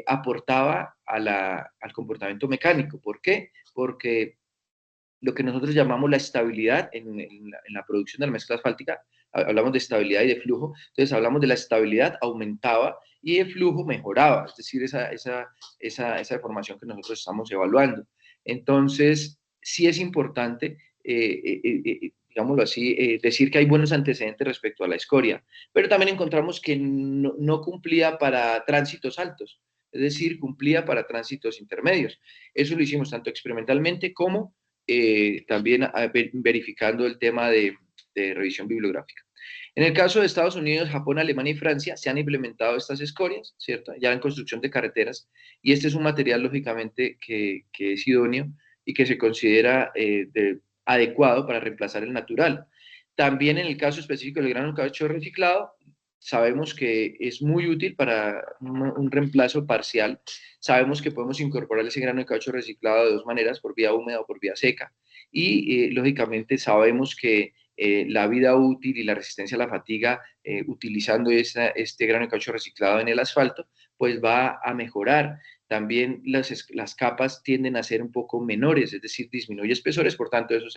aportaba al comportamiento mecánico. ¿Por qué? Porque lo que nosotros llamamos la estabilidad en la producción de la mezcla asfáltica, hablamos de estabilidad y de flujo, entonces hablamos de la estabilidad aumentaba y el flujo mejoraba, es decir, esa deformación que nosotros estamos evaluando. Entonces, sí es importante, digámoslo así, decir que hay buenos antecedentes respecto a la escoria, pero también encontramos que no cumplía para tránsitos altos, es decir, cumplía para tránsitos intermedios. Eso lo hicimos tanto experimentalmente como también verificando el tema de revisión bibliográfica. En el caso de Estados Unidos, Japón, Alemania y Francia se han implementado estas escorias, ¿cierto? Ya en construcción de carreteras, y este es un material, lógicamente, que es idóneo y que se considera adecuado para reemplazar el natural. También en el caso específico del grano de caucho reciclado, sabemos que es muy útil para un reemplazo parcial. Sabemos que podemos incorporar ese grano de caucho reciclado de dos maneras, por vía húmeda o por vía seca. Y lógicamente sabemos que la vida útil y la resistencia a la fatiga utilizando este grano de caucho reciclado en el asfalto, pues va a mejorar. También las capas tienden a ser un poco menores, es decir, disminuye espesores, por tanto eso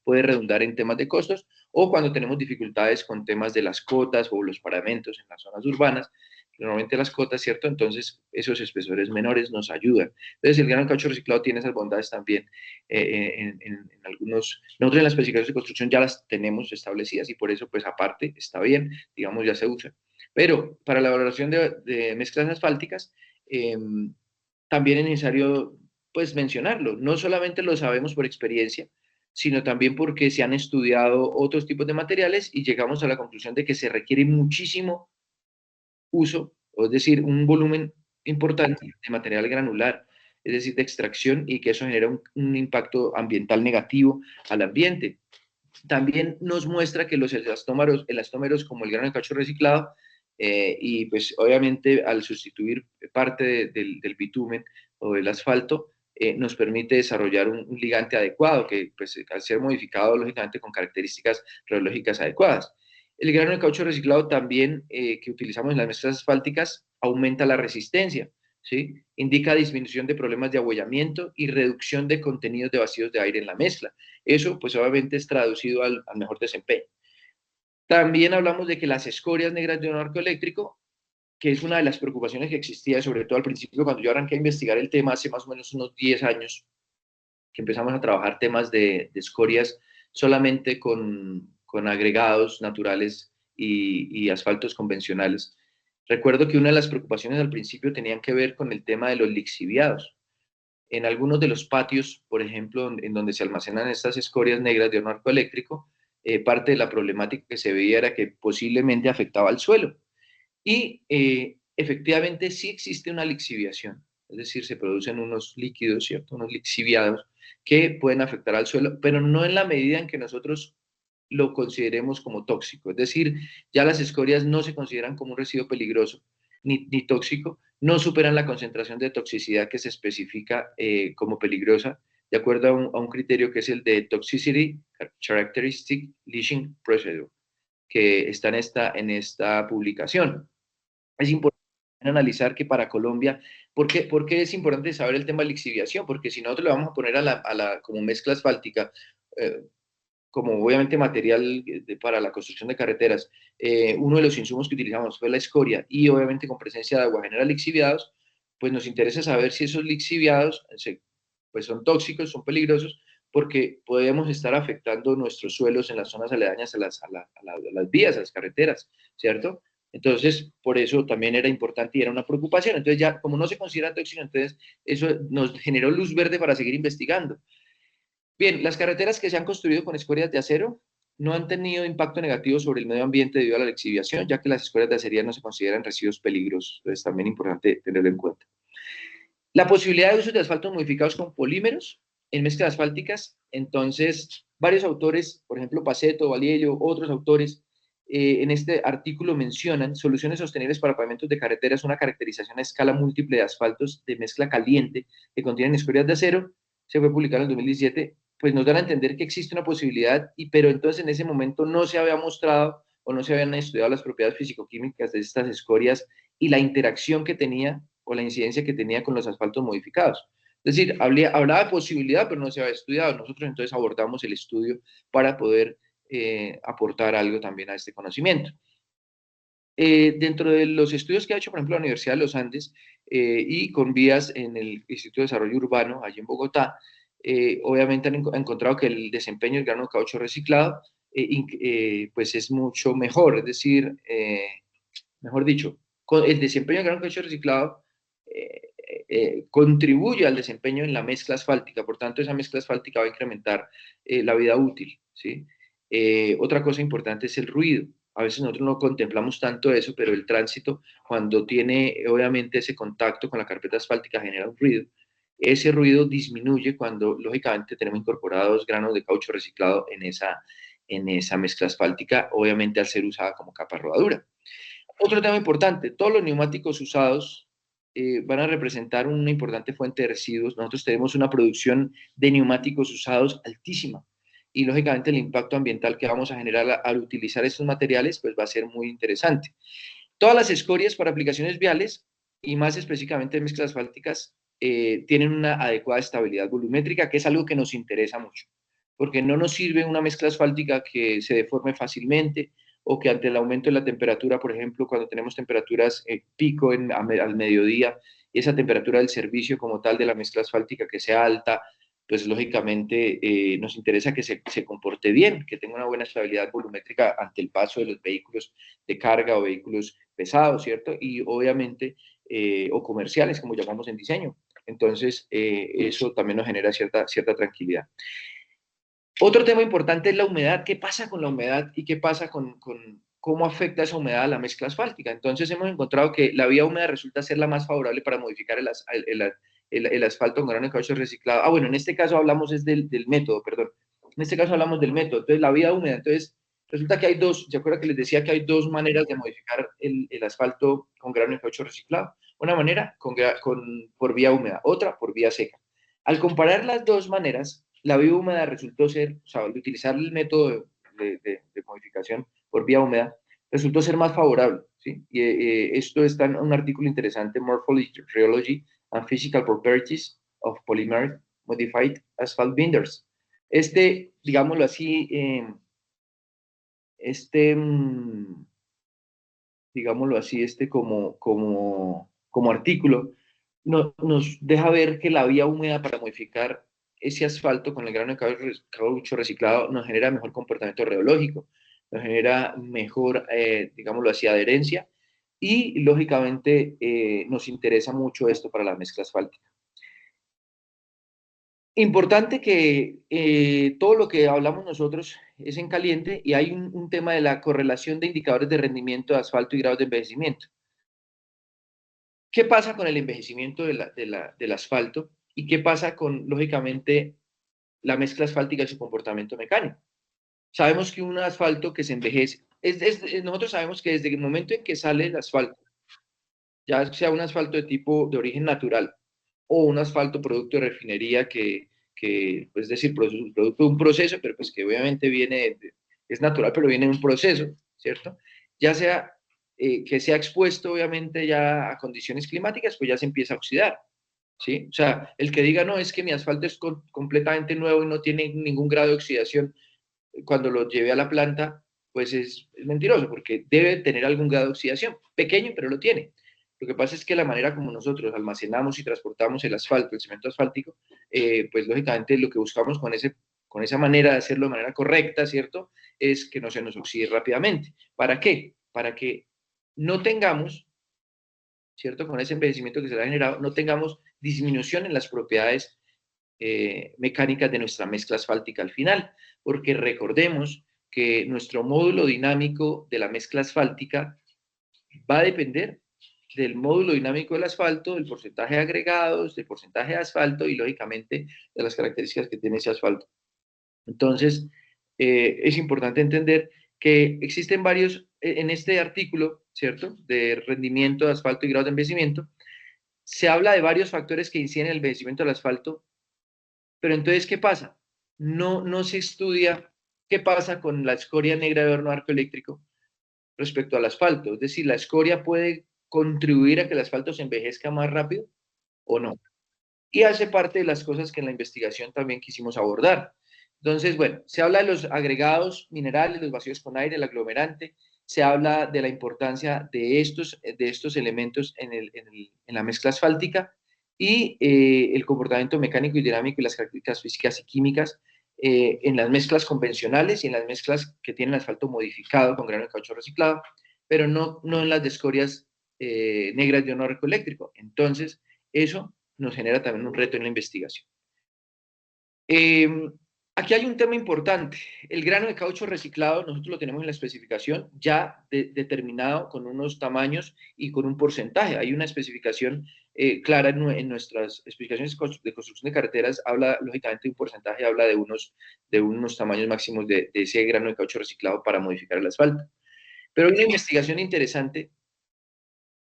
puede redundar en temas de costos, o cuando tenemos dificultades con temas de las cotas o los paramentos en las zonas urbanas, normalmente las cotas, ¿cierto? Entonces, esos espesores menores nos ayudan. Entonces, el grano de caucho reciclado tiene esas bondades también en algunos... Nosotros en las especificaciones de construcción ya las tenemos establecidas y por eso, pues, aparte, está bien, digamos, ya se usa. Pero para la elaboración de mezclas asfálticas, también es necesario, pues, mencionarlo. No solamente lo sabemos por experiencia, sino también porque se han estudiado otros tipos de materiales y llegamos a la conclusión de que se requiere muchísimo uso, o es decir, un volumen importante de material granular, es decir, de extracción, y que eso genera un impacto ambiental negativo al ambiente. También nos muestra que los elastómeros como el grano de caucho reciclado, y pues obviamente al sustituir parte del bitumen o del asfalto, nos permite desarrollar un ligante adecuado que pues al ser modificado lógicamente con características reológicas adecuadas. El grano de caucho reciclado también que utilizamos en las mezclas asfálticas aumenta la resistencia, ¿sí? Indica disminución de problemas de abollamiento y reducción de contenidos de vacíos de aire en la mezcla. Eso, pues obviamente es traducido al mejor desempeño. También hablamos de que las escorias negras de un arco eléctrico, que es una de las preocupaciones que existía, sobre todo al principio cuando yo arranqué a investigar el tema hace más o menos unos 10 años, que empezamos a trabajar temas de escorias solamente con agregados naturales y asfaltos convencionales. Recuerdo que una de las preocupaciones al principio tenían que ver con el tema de los lixiviados. En algunos de los patios, por ejemplo, en donde se almacenan estas escorias negras de un arco eléctrico, parte de la problemática que se veía era que posiblemente afectaba al suelo. Y efectivamente sí existe una lixiviación, es decir, se producen unos líquidos, ¿cierto? Unos lixiviados que pueden afectar al suelo, pero no en la medida en que nosotros lo consideremos como tóxico. Es decir, ya las escorias no se consideran como un residuo peligroso ni tóxico, no superan la concentración de toxicidad que se especifica como peligrosa, de acuerdo a un criterio que es el de Toxicity Characteristic Leaching Procedure, que está en esta publicación. Es importante analizar que para Colombia, ¿por qué es importante saber el tema de lixiviación? Porque si nosotros le vamos a poner como mezcla asfáltica, eh, como obviamente material para la construcción de carreteras, uno de los insumos que utilizamos fue la escoria y obviamente con presencia de agua genera lixiviados, pues nos interesa saber si esos lixiviados pues son tóxicos, son peligrosos, porque podemos estar afectando nuestros suelos en las zonas aledañas a las vías, a las carreteras, ¿cierto? Entonces, por eso también era importante y era una preocupación. Entonces, ya como no se considera tóxico, entonces eso nos generó luz verde para seguir investigando. Bien, las carreteras que se han construido con escorias de acero no han tenido impacto negativo sobre el medio ambiente debido a la lixiviación, ya que las escorias de acería no se consideran residuos peligrosos. Es también importante tenerlo en cuenta. La posibilidad de uso de asfaltos modificados con polímeros en mezclas asfálticas. Entonces, varios autores, por ejemplo, Paceto, Valiello, otros autores, en este artículo mencionan soluciones sostenibles para pavimentos de carreteras, una caracterización a escala múltiple de asfaltos de mezcla caliente que contienen escorias de acero. Se fue publicado en el 2017. Pues nos dan a entender que existe una posibilidad, pero entonces en ese momento no se había mostrado o no se habían estudiado las propiedades físico-químicas de estas escorias y la interacción que tenía o la incidencia que tenía con los asfaltos modificados. Es decir, hablaba de posibilidad, pero no se había estudiado. Nosotros entonces abordamos el estudio para poder aportar algo también a este conocimiento. Dentro de los estudios que ha hecho, por ejemplo, la Universidad de los Andes y con vías en el Instituto de Desarrollo Urbano, allí en Bogotá, obviamente han encontrado que el desempeño del grano de caucho reciclado pues es mucho mejor, es decir, mejor dicho, el desempeño del grano de caucho reciclado contribuye al desempeño en la mezcla asfáltica, por tanto esa mezcla asfáltica va a incrementar la vida útil, ¿sí? Otra cosa importante es el ruido. A veces nosotros no contemplamos tanto eso, pero el tránsito, cuando tiene obviamente ese contacto con la carpeta asfáltica, genera un ruido. Ese ruido disminuye cuando, lógicamente, tenemos incorporados granos de caucho reciclado en esa mezcla asfáltica, obviamente al ser usada como capa rodadura. Otro tema importante, todos los neumáticos usados van a representar una importante fuente de residuos. Nosotros tenemos una producción de neumáticos usados altísima y lógicamente el impacto ambiental que vamos a generar al utilizar estos materiales pues va a ser muy interesante. Todas las escorias para aplicaciones viales y más específicamente en mezclas asfálticas tienen una adecuada estabilidad volumétrica, que es algo que nos interesa mucho, porque no nos sirve una mezcla asfáltica que se deforme fácilmente o que ante el aumento de la temperatura, por ejemplo, cuando tenemos temperaturas pico al mediodía, y esa temperatura del servicio como tal de la mezcla asfáltica que sea alta, pues lógicamente nos interesa que se comporte bien, que tenga una buena estabilidad volumétrica ante el paso de los vehículos de carga o vehículos pesados, ¿cierto? Y obviamente, o comerciales, como llamamos en diseño. Entonces, eso también nos genera cierta tranquilidad. Otro tema importante es la humedad. ¿Qué pasa con la humedad y qué pasa con cómo afecta esa humedad a la mezcla asfáltica? Entonces hemos encontrado que la vía húmeda resulta ser la más favorable para modificar el asfalto con grano de caucho reciclado. Bueno, en este caso hablamos es del método, perdón. En este caso hablamos del método. Entonces, la vía húmeda, entonces, resulta que hay dos, ¿se acuerdan que les decía que hay dos maneras de modificar el asfalto con grano de caucho reciclado? Una manera por vía húmeda, otra por vía seca. Al comparar las dos maneras, la vía húmeda resultó ser, o sea, al utilizar el método de modificación por vía húmeda, resultó ser más favorable, ¿sí? Y esto está en un artículo interesante, Morphology, Rheology and Physical Properties of Polymer Modified Asphalt Binders. Digámoslo así, digámoslo así, como artículo, nos deja ver que la vía húmeda para modificar ese asfalto con el grano de caucho reciclado nos genera mejor comportamiento rheológico, nos genera mejor, digámoslo así, adherencia y lógicamente nos interesa mucho esto para la mezcla asfáltica. Importante que todo lo que hablamos nosotros es en caliente y hay un tema de la correlación de indicadores de rendimiento de asfalto y grados de envejecimiento. ¿Qué pasa con el envejecimiento del asfalto? ¿Y qué pasa con, lógicamente, la mezcla asfáltica y su comportamiento mecánico? Sabemos que un asfalto que se envejece, nosotros sabemos que desde el momento en que sale el asfalto, ya sea un asfalto de origen natural o un asfalto producto de refinería pues, es decir, producto de un proceso, pero pues que obviamente es natural, pero viene de un proceso, ¿cierto? Ya sea que sea expuesto obviamente ya a condiciones climáticas, pues ya se empieza a oxidar, ¿sí? O sea, el que diga, no, es que mi asfalto es completamente nuevo y no tiene ningún grado de oxidación, cuando lo lleve a la planta, pues es mentiroso, porque debe tener algún grado de oxidación, pequeño, pero lo tiene. Lo que pasa es que la manera como nosotros almacenamos y transportamos el asfalto, el cemento asfáltico, pues lógicamente lo que buscamos con esa manera de hacerlo de manera correcta, ¿cierto? Es que no se nos oxide rápidamente. ¿Para qué? Para que no tengamos, ¿cierto? Con ese envejecimiento que se le ha generado, no tengamos disminución en las propiedades mecánicas de nuestra mezcla asfáltica al final, porque recordemos que nuestro módulo dinámico de la mezcla asfáltica va a depender del módulo dinámico del asfalto, del porcentaje de agregados, del porcentaje de asfalto y lógicamente de las características que tiene ese asfalto. Entonces, es importante entender que existen varios, en este artículo, ¿cierto?, de rendimiento de asfalto y grado de envejecimiento, se habla de varios factores que inciden en el envejecimiento del asfalto, pero entonces, ¿qué pasa? No se estudia qué pasa con la escoria negra de horno arco eléctrico respecto al asfalto. Es decir, ¿la escoria puede contribuir a que el asfalto se envejezca más rápido o no? Y hace parte de las cosas que en la investigación también quisimos abordar. Entonces, bueno, se habla de los agregados minerales, los vacíos con aire, el aglomerante, se habla de la importancia de estos elementos en la mezcla asfáltica y el comportamiento mecánico y dinámico y las características físicas y químicas en las mezclas convencionales y en las mezclas que tienen asfalto modificado con grano de caucho reciclado, pero no en las de escorias negras de horno eléctrico. Entonces, eso nos genera también un reto en la investigación. Aquí hay un tema importante. El grano de caucho reciclado, nosotros lo tenemos en la especificación ya determinado con unos tamaños y con un porcentaje. Hay una especificación clara en nuestras especificaciones de construcción de carreteras, habla lógicamente de un porcentaje, habla de unos tamaños máximos de ese grano de caucho reciclado para modificar el asfalto. Pero hay una investigación interesante,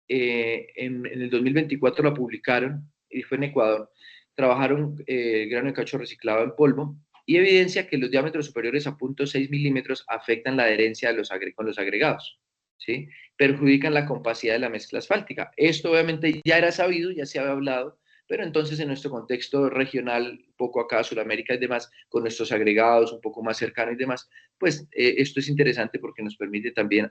en el 2024 la publicaron, y fue en Ecuador, trabajaron grano de caucho reciclado en polvo y evidencia que los diámetros superiores a 0.6 milímetros afectan la adherencia con los agregados, ¿sí? Perjudican la compacidad de la mezcla asfáltica. Esto obviamente ya era sabido, ya se había hablado pero entonces en nuestro contexto regional, un poco acá, Sudamérica y demás, con nuestros agregados un poco más cercanos y demás, pues esto es interesante porque nos permite también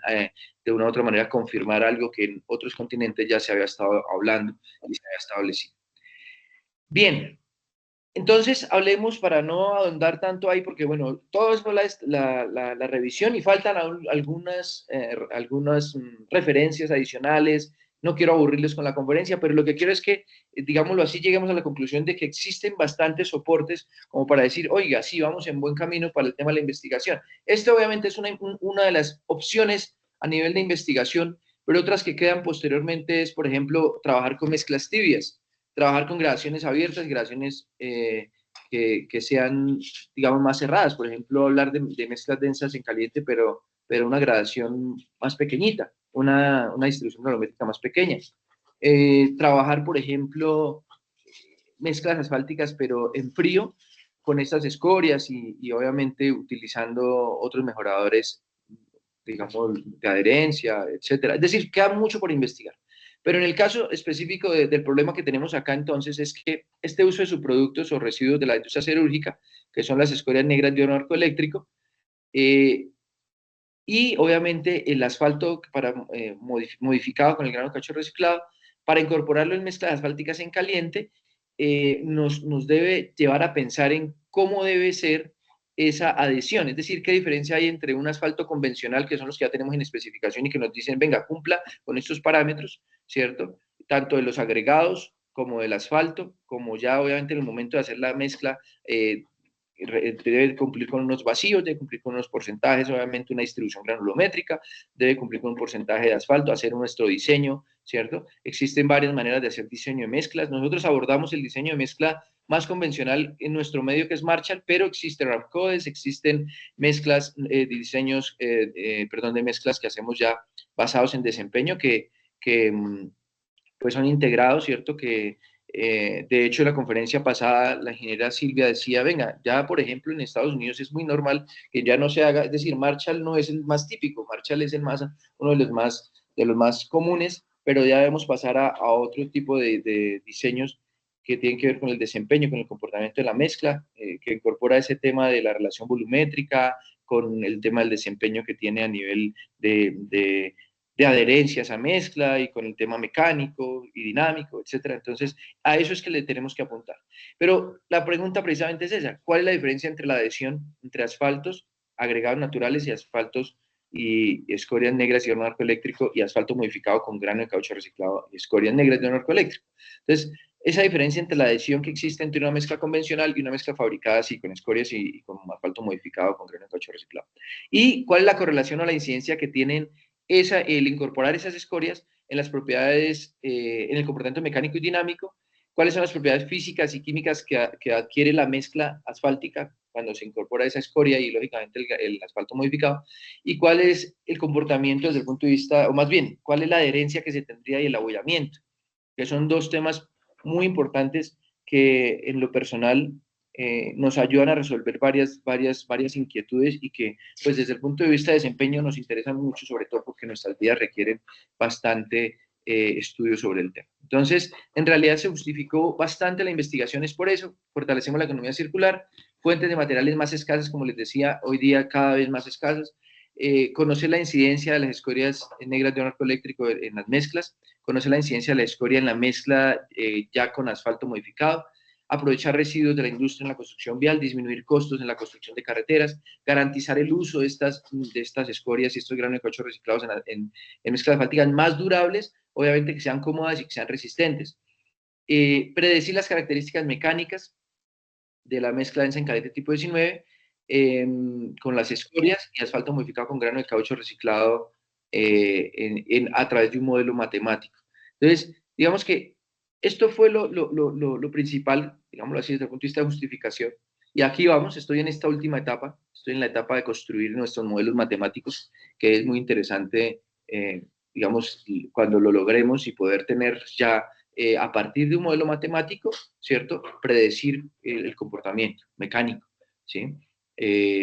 de una u otra manera confirmar algo que en otros continentes ya se había estado hablando y se había establecido. Bien, entonces, hablemos para no ahondar tanto ahí, porque bueno, todo es la revisión y faltan algunas referencias adicionales. No quiero aburrirles con la conferencia, pero lo que quiero es que, digámoslo así, lleguemos a la conclusión de que existen bastantes soportes como para decir, oiga, sí, vamos en buen camino para el tema de la investigación. Esto obviamente es una de las opciones a nivel de investigación, pero otras que quedan posteriormente es, por ejemplo, trabajar con mezclas tibias, trabajar con gradaciones abiertas, gradaciones que sean, digamos, más cerradas. Por ejemplo, hablar de mezclas densas en caliente, pero una gradación más pequeñita, una distribución granulométrica más pequeña. Trabajar, por ejemplo, mezclas asfálticas, pero en frío, con estas escorias y obviamente utilizando otros mejoradores, digamos, de adherencia, etcétera. Es decir, queda mucho por investigar. Pero en el caso específico del problema que tenemos acá, entonces, es que este uso de subproductos o residuos de la industria siderúrgica, que son las escorias negras de horno arcoeléctrico, y obviamente el asfalto modificado con el grano de caucho reciclado, para incorporarlo en mezclas asfálticas en caliente, nos debe llevar a pensar en cómo debe ser esa adhesión, es decir, qué diferencia hay entre un asfalto convencional, que son los que ya tenemos en especificación y que nos dicen, venga, cumpla con estos parámetros, ¿cierto? Tanto de los agregados como del asfalto, como ya obviamente en el momento de hacer la mezcla, debe cumplir con unos vacíos, debe cumplir con unos porcentajes, obviamente una distribución granulométrica, debe cumplir con un porcentaje de asfalto, hacer nuestro diseño, ¿cierto? Existen varias maneras de hacer diseño de mezclas. Nosotros abordamos el diseño de mezcla más convencional en nuestro medio, que es Marshall, pero existen Ramcodes, existen mezclas, diseños, perdón, de mezclas que hacemos ya basados en desempeño, que pues son integrados, ¿cierto? Que de hecho, en la conferencia pasada, la ingeniera Silvia decía, venga, ya por ejemplo en Estados Unidos es muy normal que ya no se haga, es decir, Marshall no es el más típico, Marshall es uno de los más comunes, pero ya debemos pasar a otro tipo de diseños que tienen que ver con el desempeño, con el comportamiento de la mezcla, que incorpora ese tema de la relación volumétrica, con el tema del desempeño que tiene a nivel de adherencia a esa mezcla y con el tema mecánico y dinámico, etcétera. Entonces, a eso es que le tenemos que apuntar. Pero la pregunta precisamente es esa: ¿cuál es la diferencia entre la adhesión entre asfaltos, agregados naturales y asfaltos y escorias negras y horno arcoeléctrico y asfalto modificado con grano de caucho reciclado y escorias negras de horno arcoeléctrico? Entonces, esa diferencia entre la adhesión que existe entre una mezcla convencional y una mezcla fabricada así, con escorias y con asfalto modificado con grano de caucho reciclado. ¿Y cuál es la correlación o la incidencia que tienen el incorporar esas escorias en las propiedades, en el comportamiento mecánico y dinámico? ¿Cuáles son las propiedades físicas y químicas que adquiere la mezcla asfáltica cuando se incorpora esa escoria y, lógicamente, el asfalto modificado? ¿Y cuál es el comportamiento desde el punto de vista, o más bien, cuál es la adherencia que se tendría y el abollamiento? Que son dos temas muy importantes que en lo personal nos ayudan a resolver varias inquietudes y que, pues desde el punto de vista de desempeño, nos interesan mucho, sobre todo porque nuestras vidas requieren bastante estudio sobre el tema. Entonces, en realidad se justificó bastante la investigación, es por eso, fortalecemos la economía circular, fuentes de materiales más escasas, como les decía, hoy día cada vez más escasas, conocer la incidencia de las escorias negras de un arco eléctrico en las mezclas, conocer la incidencia de la escoria en la mezcla ya con asfalto modificado, aprovechar residuos de la industria en la construcción vial, disminuir costos en la construcción de carreteras, garantizar el uso de estas escorias y estos granos de caucho reciclados en mezclas asfálticas más durables, obviamente que sean cómodas y que sean resistentes. Predecir las características mecánicas de la mezcla densa en caliente tipo 19 con las escorias y asfalto modificado con grano de caucho reciclado a través de un modelo matemático. Entonces, digamos que esto fue lo principal, digámoslo así, desde el punto de vista de justificación. Y aquí vamos, estoy en esta última etapa, estoy en la etapa de construir nuestros modelos matemáticos, que es muy interesante, digamos, cuando lo logremos y poder tener ya, a partir de un modelo matemático, ¿cierto?, predecir el comportamiento mecánico, ¿sí?,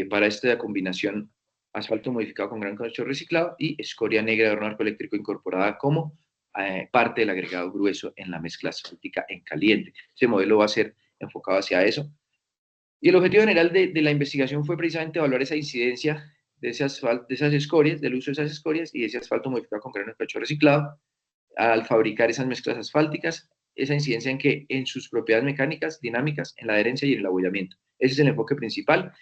para esta combinación asfalto modificado con gran caucho reciclado y escoria negra de horno arcoeléctrico incorporada como parte del agregado grueso en la mezcla asfáltica en caliente. Ese modelo va a ser enfocado hacia eso. Y el objetivo general de la investigación fue precisamente evaluar esa incidencia de esas escorias, del uso de esas escorias y de ese asfalto modificado con grano de caucho reciclado al fabricar esas mezclas asfálticas, esa incidencia en sus propiedades mecánicas, dinámicas, en la adherencia y en el abollamiento. Ese es el enfoque principal,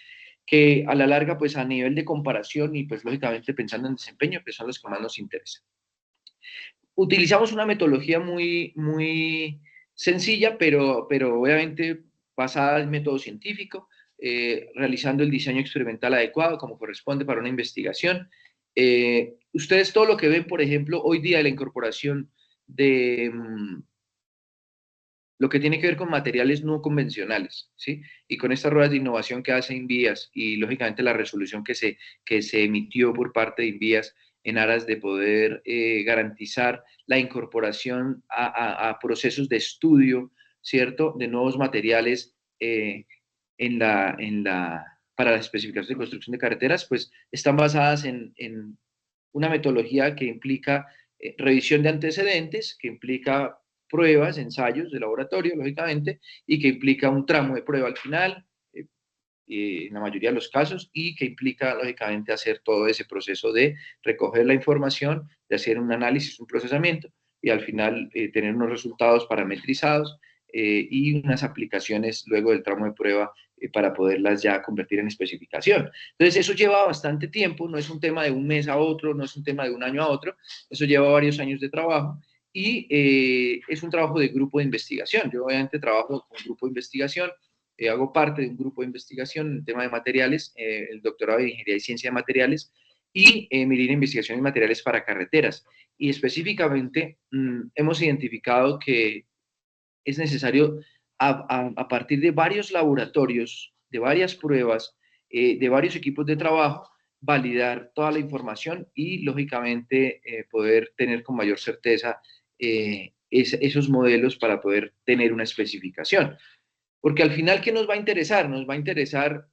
que a la larga, pues a nivel de comparación y pues lógicamente pensando en desempeño, que son los que más nos interesan. Utilizamos una metodología muy sencilla, pero obviamente basada en método científico, realizando el diseño experimental adecuado como corresponde para una investigación. Ustedes todo lo que ven, por ejemplo, hoy día de la incorporación de lo que tiene que ver con materiales no convencionales, ¿sí? Y con estas ruedas de innovación que hace Invías y lógicamente la resolución que se emitió por parte de Invías en aras de poder garantizar la incorporación a procesos de estudio, ¿cierto? De nuevos materiales para la especificación de construcción de carreteras, pues están basadas en una metodología que implica revisión de antecedentes, que implica pruebas, ensayos de laboratorio, lógicamente, y que implica un tramo de prueba al final, en la mayoría de los casos, y que implica, lógicamente, hacer todo ese proceso de recoger la información, de hacer un análisis, un procesamiento, y al final tener unos resultados parametrizados y unas aplicaciones luego del tramo de prueba para poderlas ya convertir en especificación. Entonces, eso lleva bastante tiempo, no es un tema de un mes a otro, no es un tema de un año a otro, eso lleva varios años de trabajo y es un trabajo de grupo de investigación. Yo obviamente trabajo con un grupo de investigación, hago parte de un grupo de investigación en el tema de materiales, el doctorado de Ingeniería y Ciencia de Materiales y mi línea de investigación en materiales para carreteras. Y específicamente hemos identificado que es necesario, a partir de varios laboratorios, de varias pruebas, de varios equipos de trabajo, validar toda la información y, lógicamente, poder tener con mayor certeza esos modelos para poder tener una especificación. Porque al final, ¿qué nos va a interesar? Nos va a interesar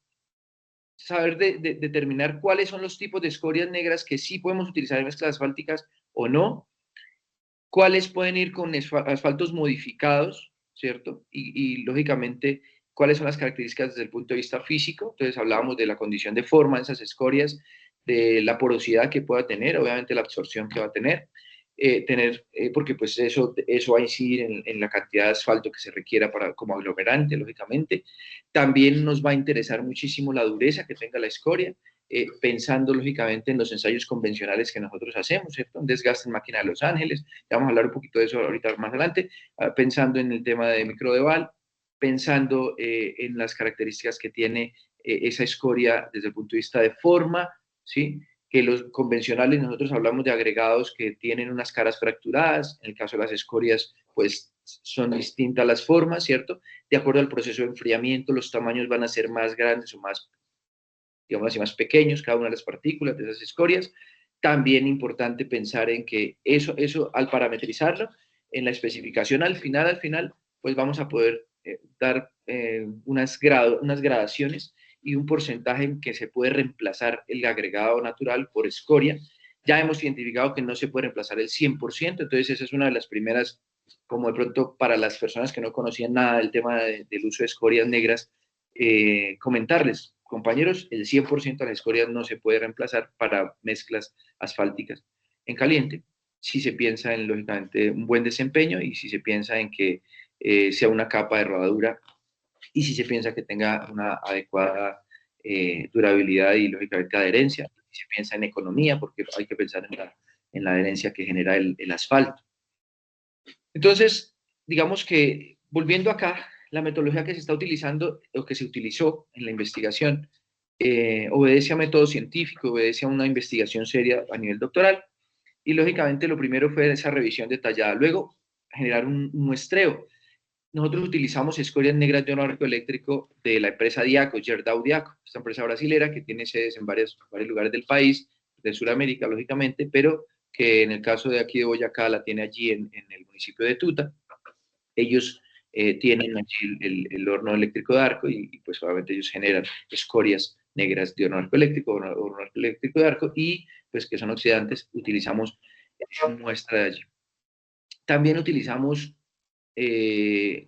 saber determinar cuáles son los tipos de escorias negras que sí podemos utilizar en mezclas asfálticas o no, cuáles pueden ir con asfaltos modificados, ¿cierto? Lógicamente, cuáles son las características desde el punto de vista físico. Entonces, hablábamos de la condición de forma de esas escorias, de la porosidad que pueda tener, obviamente la absorción que va a tener, porque pues eso va a incidir en la cantidad de asfalto que se requiera como aglomerante, lógicamente. También nos va a interesar muchísimo la dureza que tenga la escoria, pensando lógicamente en los ensayos convencionales que nosotros hacemos, ¿cierto? Un desgaste en máquina de Los Ángeles, ya vamos a hablar un poquito de eso ahorita más adelante, pensando en el tema de microdeval, pensando en las características que tiene esa escoria desde el punto de vista de forma, ¿sí? Que los convencionales nosotros hablamos de agregados que tienen unas caras fracturadas, en el caso de las escorias, pues son distintas las formas, ¿cierto? De acuerdo al proceso de enfriamiento, los tamaños van a ser más grandes o más, digamos así, más pequeños, cada una de las partículas de esas escorias. También importante pensar en que eso al parametrizarlo, en la especificación al final, pues vamos a poder dar unas gradaciones y un porcentaje en que se puede reemplazar el agregado natural por escoria. Ya hemos identificado que no se puede reemplazar el 100%, entonces esa es una de las primeras, como de pronto para las personas que no conocían nada del tema del uso de escorias negras, comentarles, compañeros, el 100% de las escorias no se puede reemplazar para mezclas asfálticas en caliente, si se piensa en, lógicamente, un buen desempeño y si se piensa en que sea una capa de rodadura y si se piensa que tenga una adecuada durabilidad y, lógicamente, adherencia. Si se piensa en economía, porque hay que pensar en la adherencia que genera el asfalto. Entonces, digamos que volviendo acá, la metodología que se está utilizando o que se utilizó en la investigación obedece a método científico, obedece a una investigación seria a nivel doctoral y lógicamente lo primero fue esa revisión detallada. Luego, generar un muestreo. Nosotros utilizamos escorias negras de horno eléctrico de la empresa Diaco, Gerdau Diaco, esta empresa brasilera que tiene sedes en varios lugares del país, de Sudamérica, lógicamente, pero que en el caso de aquí de Boyacá la tiene allí en el municipio de Tuta. Ellos tienen allí el horno eléctrico de arco y pues obviamente ellos generan escorias negras de horno eléctrico de arco y pues que son oxidantes, utilizamos muestra de allí. También utilizamos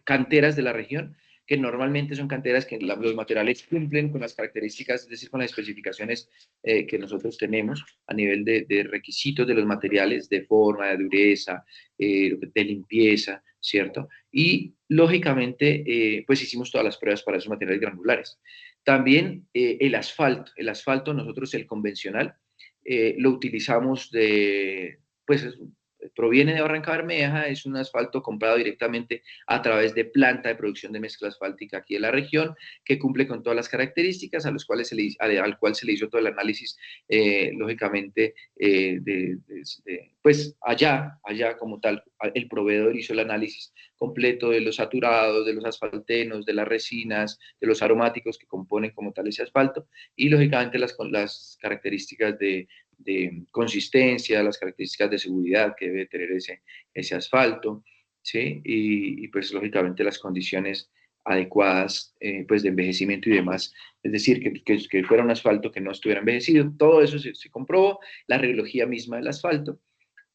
canteras de la región, que normalmente son canteras que los materiales cumplen con las características, es decir, con las especificaciones que nosotros tenemos a nivel de requisitos de los materiales, de forma, de dureza, de limpieza, ¿cierto? Y lógicamente, pues hicimos todas las pruebas para esos materiales granulares. También el asfalto nosotros el convencional, lo utilizamos pues proviene de Barranca Bermeja, es un asfalto comprado directamente a través de planta de producción de mezcla asfáltica aquí en la región, que cumple con todas las características a los cuales al cual se le hizo todo el análisis, lógicamente, pues allá como tal, el proveedor hizo el análisis completo de los saturados, de los asfaltenos, de las resinas, de los aromáticos que componen como tal ese asfalto, y lógicamente las características de consistencia, las características de seguridad que debe tener ese asfalto, ¿sí? Pues lógicamente las condiciones adecuadas pues de envejecimiento y demás, es decir, que fuera un asfalto que no estuviera envejecido, todo eso se comprobó, la radiología misma del asfalto.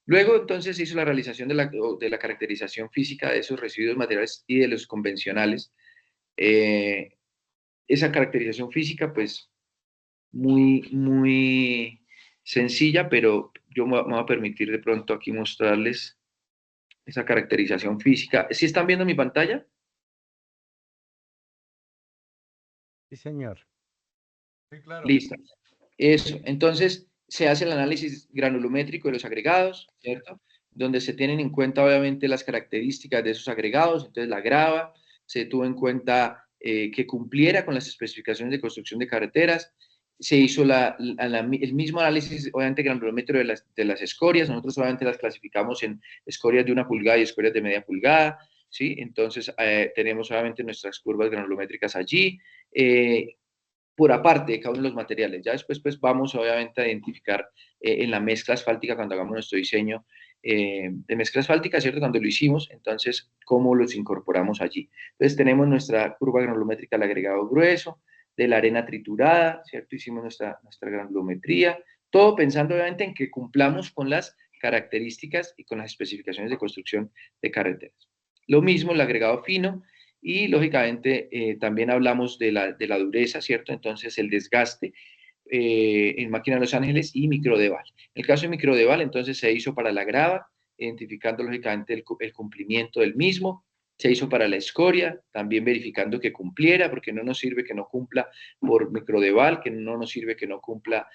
Luego entonces se hizo la realización de la caracterización física de esos residuos materiales y de los convencionales. Esa caracterización física pues muy sencilla, pero yo me voy a permitir de pronto aquí mostrarles esa caracterización física. ¿Sí están viendo mi pantalla? Sí, señor. Sí, claro. Listo. Eso. Entonces, se hace el análisis granulométrico de los agregados, ¿cierto? Donde se tienen en cuenta, obviamente, las características de esos agregados. Entonces, la grava, se tuvo en cuenta que cumpliera con las especificaciones de construcción de carreteras. Se hizo el mismo análisis, obviamente, granulométrico de las escorias. Nosotros, obviamente, las clasificamos en escorias de 1 pulgada y escorias de media pulgada, ¿sí? Entonces, tenemos, obviamente, nuestras curvas granulométricas allí. Por aparte de cada uno de los materiales. Ya después pues vamos obviamente a identificar en la mezcla asfáltica cuando hagamos nuestro diseño de mezcla asfáltica, ¿cierto? Cuando lo hicimos, entonces, ¿cómo los incorporamos allí? Entonces tenemos nuestra curva granulométrica al agregado grueso, de la arena triturada, ¿cierto? Hicimos nuestra granulometría, todo pensando obviamente en que cumplamos con las características y con las especificaciones de construcción de carreteras. Lo mismo el agregado fino, y lógicamente también hablamos de la dureza, ¿cierto? Entonces el desgaste en máquina de Los Ángeles y microdeval. En el caso de microdeval, entonces se hizo para la grava, identificando lógicamente el cumplimiento del mismo. Se hizo para la escoria, también verificando que cumpliera, porque no nos sirve que no cumpla por microdeval, que no nos sirve que no cumpla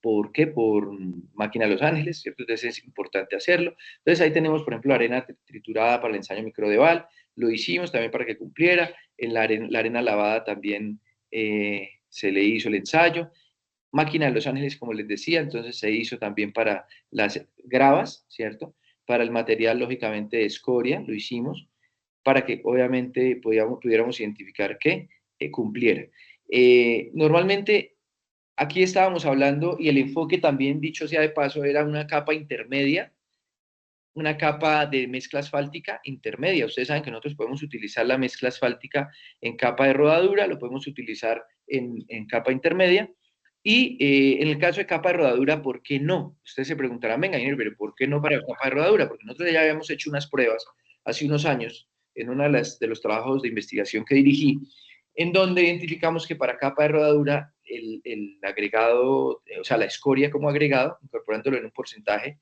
¿por qué? Por máquina de Los Ángeles, ¿cierto? Entonces es importante hacerlo. Entonces ahí tenemos, por ejemplo, arena triturada para el ensayo microdeval, lo hicimos también para que cumpliera, en la arena lavada también se le hizo el ensayo. Máquina de Los Ángeles, como les decía, entonces se hizo también para las gravas, ¿cierto? Para el material, lógicamente, de escoria, lo hicimos, para que obviamente pudiéramos identificar que cumpliera. Normalmente aquí estábamos hablando y el enfoque también, dicho sea de paso, era una capa intermedia, una capa de mezcla asfáltica intermedia. Ustedes saben que nosotros podemos utilizar la mezcla asfáltica en capa de rodadura, lo podemos utilizar en capa intermedia. Y en el caso de capa de rodadura, ¿por qué no? Ustedes se preguntarán, venga, pero ¿por qué no para capa de rodadura? Porque nosotros ya habíamos hecho unas pruebas hace unos años en uno de los trabajos de investigación que dirigí, en donde identificamos que para capa de rodadura el agregado, o sea, la escoria como agregado, incorporándolo en un porcentaje,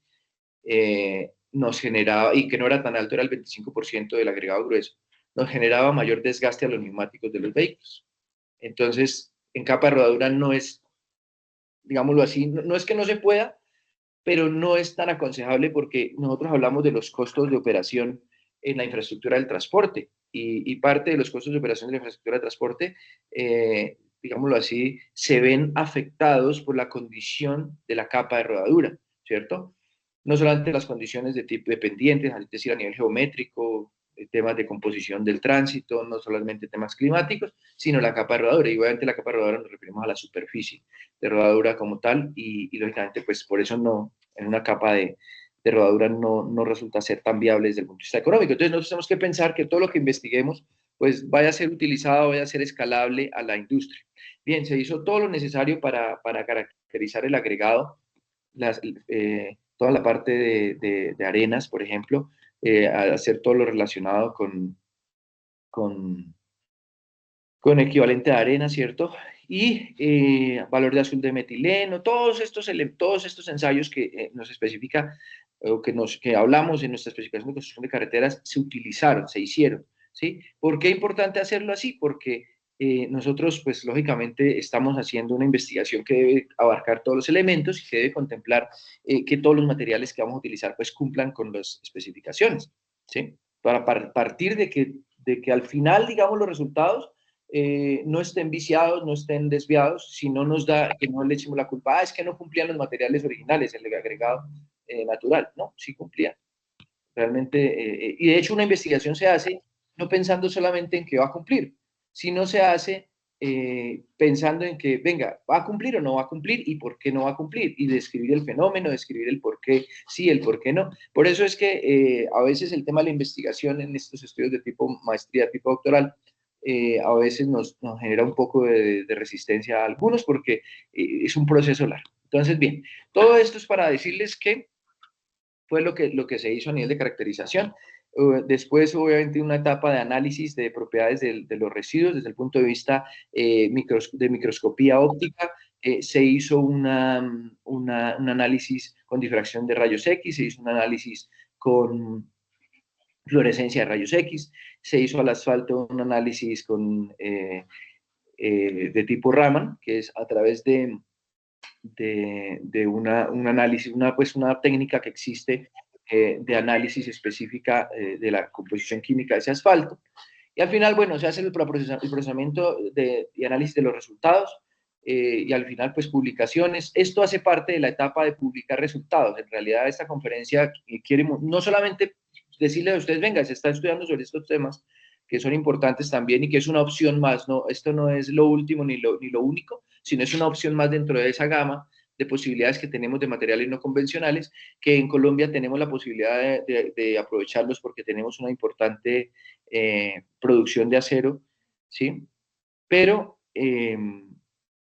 nos generaba, y que no era tan alto, era el 25% del agregado grueso, nos generaba mayor desgaste a los neumáticos de los vehículos. Entonces, en capa de rodadura no es, digámoslo así, no es que no se pueda, pero no es tan aconsejable porque nosotros hablamos de los costos de operación en la infraestructura del transporte y parte de los costos de operación de la infraestructura de transporte, digámoslo así, se ven afectados por la condición de la capa de rodadura, ¿cierto? No solamente las condiciones de tipo de pendientes, es decir, a nivel geométrico, temas de composición del tránsito, no solamente temas climáticos, sino la capa de rodadura. Y obviamente la capa de rodadura nos referimos a la superficie de rodadura como tal y lógicamente pues por eso no, en una capa de rodadura no resulta ser tan viable desde el punto de vista económico. Entonces nosotros tenemos que pensar que todo lo que investiguemos pues vaya a ser utilizado, vaya a ser escalable a la industria. Bien, se hizo todo lo necesario para caracterizar el agregado, toda la parte de arenas, por ejemplo, hacer todo lo relacionado con, con equivalente de arena, ¿cierto? Y valor de azul de metileno, todos estos ensayos que nos especifica o que hablamos en nuestra especificación de construcción de carreteras se utilizaron, se hicieron, ¿sí? ¿Por qué es importante hacerlo así? Porque nosotros, pues lógicamente, estamos haciendo una investigación que debe abarcar todos los elementos y que debe contemplar que todos los materiales que vamos a utilizar, pues cumplan con las especificaciones, ¿sí? Para partir de que al final, digamos, los resultados no estén viciados, no estén desviados, si no nos da, que no le echemos la culpa, es que no cumplían los materiales originales, el agregado natural, no, sí cumplían, realmente, y de hecho una investigación se hace no pensando solamente en que va a cumplir, sino se hace pensando en que, venga, ¿va a cumplir o no va a cumplir? ¿Y por qué no va a cumplir? Y describir el fenómeno, describir el por qué sí, el por qué no. Por eso es que a veces el tema de la investigación en estos estudios de tipo maestría, tipo doctoral, a veces nos genera un poco de resistencia a algunos porque es un proceso largo. Entonces, bien, todo esto es para decirles que fue lo que se hizo a nivel de caracterización. Después, obviamente, una etapa de análisis de propiedades de los residuos desde el punto de vista de microscopía óptica. Se hizo un análisis con difracción de rayos X, se hizo un análisis con fluorescencia de rayos X, se hizo al asfalto un análisis de tipo Raman, que es a través de un análisis, pues una técnica que existe de análisis específica la composición química de ese asfalto. Y al final, bueno, se hace el procesamiento y análisis de los resultados y al final, pues publicaciones. Esto hace parte de la etapa de publicar resultados. En realidad, esta conferencia quiere no solamente decirle a ustedes, venga, se está estudiando sobre estos temas que son importantes también y que es una opción más, no, esto no es lo último ni lo único, sino es una opción más dentro de esa gama de posibilidades que tenemos de materiales no convencionales, que en Colombia tenemos la posibilidad de aprovecharlos porque tenemos una importante producción de acero, ¿sí? Pero,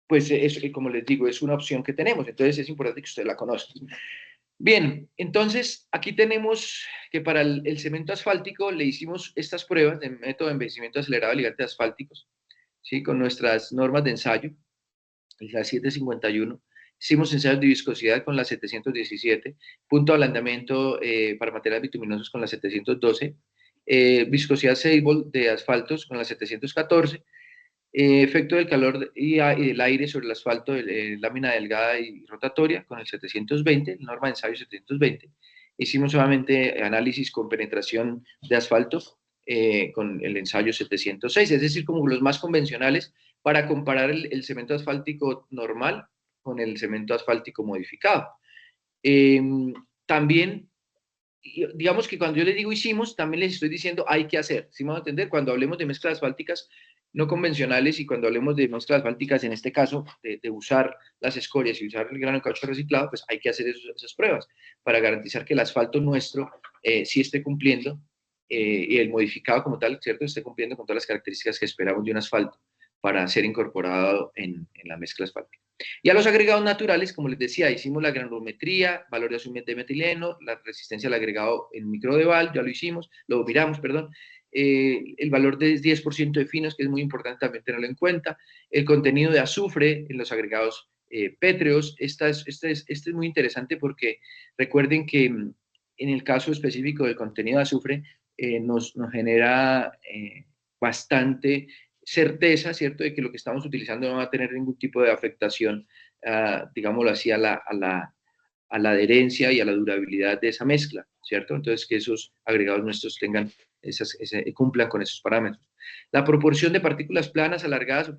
pues, como les digo, es una opción que tenemos, entonces es importante que ustedes la conozcan. Bien, entonces aquí tenemos que para el cemento asfáltico le hicimos estas pruebas de método de envejecimiento acelerado de ligantes asfálticos, ¿sí? Con nuestras normas de ensayo, la 751. Hicimos ensayos de viscosidad con la 717, punto de ablandamiento para materiales bituminosos con la 712, viscosidad Sable de asfaltos con la 714, efecto del calor y del aire sobre el asfalto, lámina delgada y rotatoria con el 720, norma de ensayo 720. Hicimos solamente análisis con penetración de asfalto con el ensayo 706, es decir, como los más convencionales para comparar el cemento asfáltico normal con el cemento asfáltico modificado. También digamos que cuando yo les digo hicimos, también les estoy diciendo hay que hacer. ¿Sí me van a entender? Cuando hablemos de mezclas asfálticas no convencionales y cuando hablemos de mezclas asfálticas, en este caso, de usar las escorias y usar el grano de caucho reciclado, pues hay que hacer esas pruebas para garantizar que el asfalto nuestro sí esté cumpliendo y el modificado como tal, ¿cierto? Esté cumpliendo con todas las características que esperamos de un asfalto para ser incorporado en la mezcla asfáltica. Y a los agregados naturales, como les decía, hicimos la granulometría, valor de azul de metileno, la resistencia al agregado en microdeval, ya lo hicimos, lo miramos, perdón, el valor de 10% de finos, que es muy importante también tenerlo en cuenta, el contenido de azufre en los agregados pétreos. Este es muy interesante porque recuerden que en el caso específico del contenido de azufre nos genera bastante certeza, ¿cierto?, de que lo que estamos utilizando no va a tener ningún tipo de afectación, digámoslo así, a la adherencia y a la durabilidad de esa mezcla, ¿cierto? Entonces, que esos agregados nuestros cumplan con esos parámetros. La proporción de partículas planas, alargadas,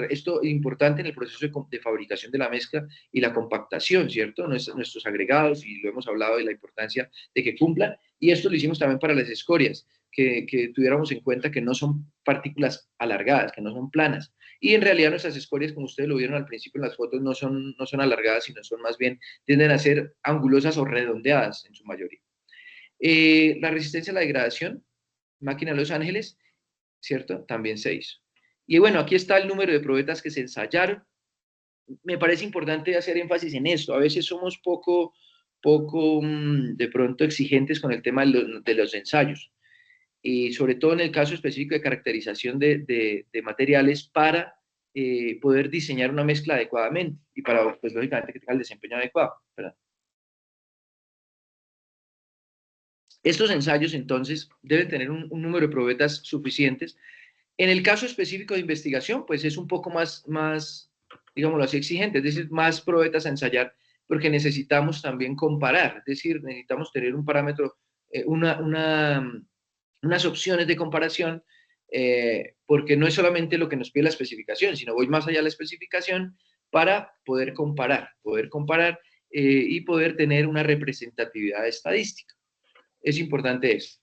esto es importante en el proceso de fabricación de la mezcla y la compactación, ¿cierto? Nuestros agregados, y lo hemos hablado de la importancia de que cumplan, y esto lo hicimos también para las escorias, que tuviéramos en cuenta que no son partículas alargadas, que no son planas. Y en realidad nuestras escorias, como ustedes lo vieron al principio en las fotos, no son alargadas, sino son más bien, tienden a ser angulosas o redondeadas en su mayoría. La resistencia a la degradación, máquina de Los Ángeles, ¿cierto? También se hizo. Y bueno, aquí está el número de probetas que se ensayaron. Me parece importante hacer énfasis en esto. A veces somos poco poco de pronto exigentes con el tema de los ensayos, y sobre todo en el caso específico de caracterización de materiales para poder diseñar una mezcla adecuadamente y para, pues lógicamente, que tenga el desempeño adecuado, ¿verdad? Estos ensayos, entonces, deben tener un número de probetas suficientes. En el caso específico de investigación, pues es un poco más, digámoslo así, exigente, es decir, más probetas a ensayar, porque necesitamos también comparar, es decir, necesitamos tener un parámetro, unas opciones de comparación, porque no es solamente lo que nos pide la especificación, sino voy más allá de la especificación para poder comparar y poder tener una representatividad estadística. Es importante eso.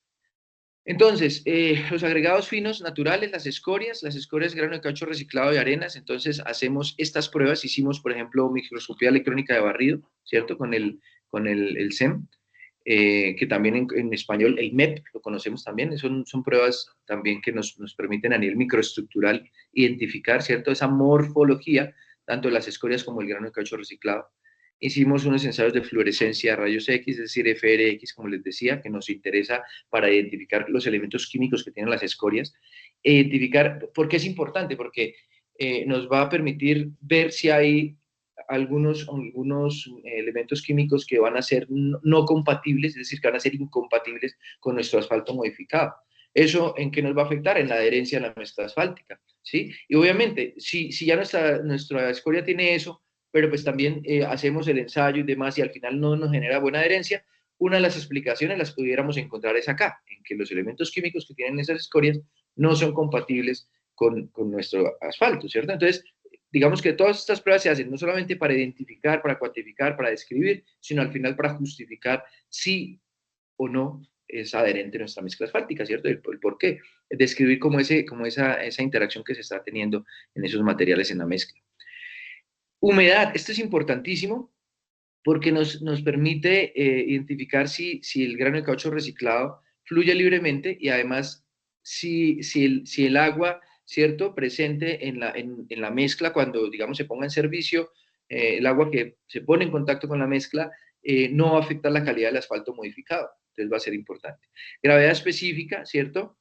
Entonces, los agregados finos naturales, las escorias, grano de caucho reciclado y arenas, entonces hacemos estas pruebas, hicimos, por ejemplo, microscopía electrónica de barrido, ¿cierto? Con el SEM, que también en español, el MEP, lo conocemos también, son pruebas también que nos permiten a nivel microestructural identificar, ¿cierto? Esa morfología, tanto de las escorias como el grano de caucho reciclado. Hicimos unos ensayos de fluorescencia, rayos X, es decir, FRX, como les decía, que nos interesa para identificar los elementos químicos que tienen las escorias. Identificar, ¿por qué es importante? Porque nos va a permitir ver si hay algunos elementos químicos que van a ser no compatibles, es decir, que van a ser incompatibles con nuestro asfalto modificado. ¿Eso en qué nos va a afectar? En la adherencia a la mezcla asfáltica, ¿sí? Y obviamente, si ya nuestra escoria tiene eso, pero pues también hacemos el ensayo y demás y al final no nos genera buena adherencia, una de las explicaciones las pudiéramos encontrar es acá, en que los elementos químicos que tienen esas escorias no son compatibles con nuestro asfalto, ¿cierto? Entonces, digamos que todas estas pruebas se hacen no solamente para identificar, para cuantificar, para describir, sino al final para justificar si o no es adherente a nuestra mezcla asfáltica, ¿cierto? El por qué. Describir como esa interacción que se está teniendo en esos materiales en la mezcla. Humedad, esto es importantísimo porque nos permite identificar si el grano de caucho reciclado fluye libremente y además si el agua, ¿cierto?, presente en la mezcla cuando, digamos, se ponga en servicio, el agua que se pone en contacto con la mezcla no va a afectar la calidad del asfalto modificado. Entonces va a ser importante. Gravedad específica, ¿cierto?,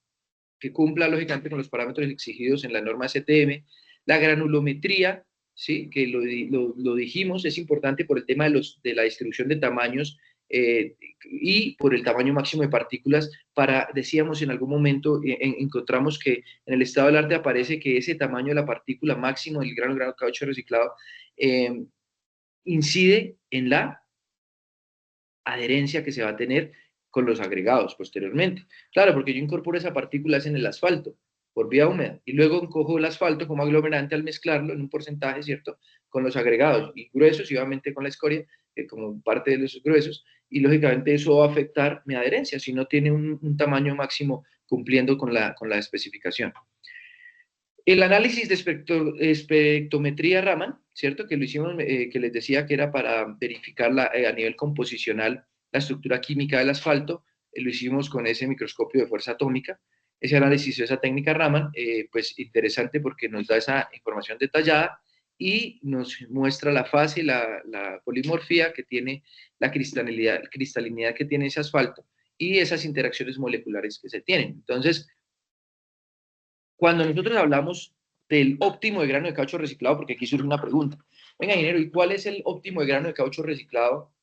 que cumpla lógicamente con los parámetros exigidos en la norma STM. La granulometría, ¿sí?, que lo dijimos, es importante por el tema de la distribución de tamaños y por el tamaño máximo de partículas. Decíamos en algún momento, encontramos que en el estado del arte aparece que ese tamaño de la partícula máximo del grano de caucho reciclado incide en la adherencia que se va a tener con los agregados posteriormente. Claro, porque yo incorporo esa partícula en el asfalto por vía húmeda y luego cojo el asfalto como aglomerante al mezclarlo en un porcentaje, ¿cierto?, con los agregados y gruesos y obviamente con la escoria como parte de los gruesos, y lógicamente eso va a afectar mi adherencia si no tiene un tamaño máximo cumpliendo con la especificación. El análisis de espectrometría Raman, ¿cierto?, que lo hicimos, que les decía que era para verificar a nivel composicional la estructura química del asfalto, lo hicimos con ese microscopio de fuerza atómica. Ese análisis, esa técnica Raman, pues interesante porque nos da esa información detallada y nos muestra la fase, la polimorfía que tiene, la cristalinidad que tiene ese asfalto y esas interacciones moleculares que se tienen. Entonces, cuando nosotros hablamos del óptimo de grano de caucho reciclado, porque aquí surge una pregunta. Venga, ingeniero, ¿y cuál es el óptimo de grano de caucho reciclado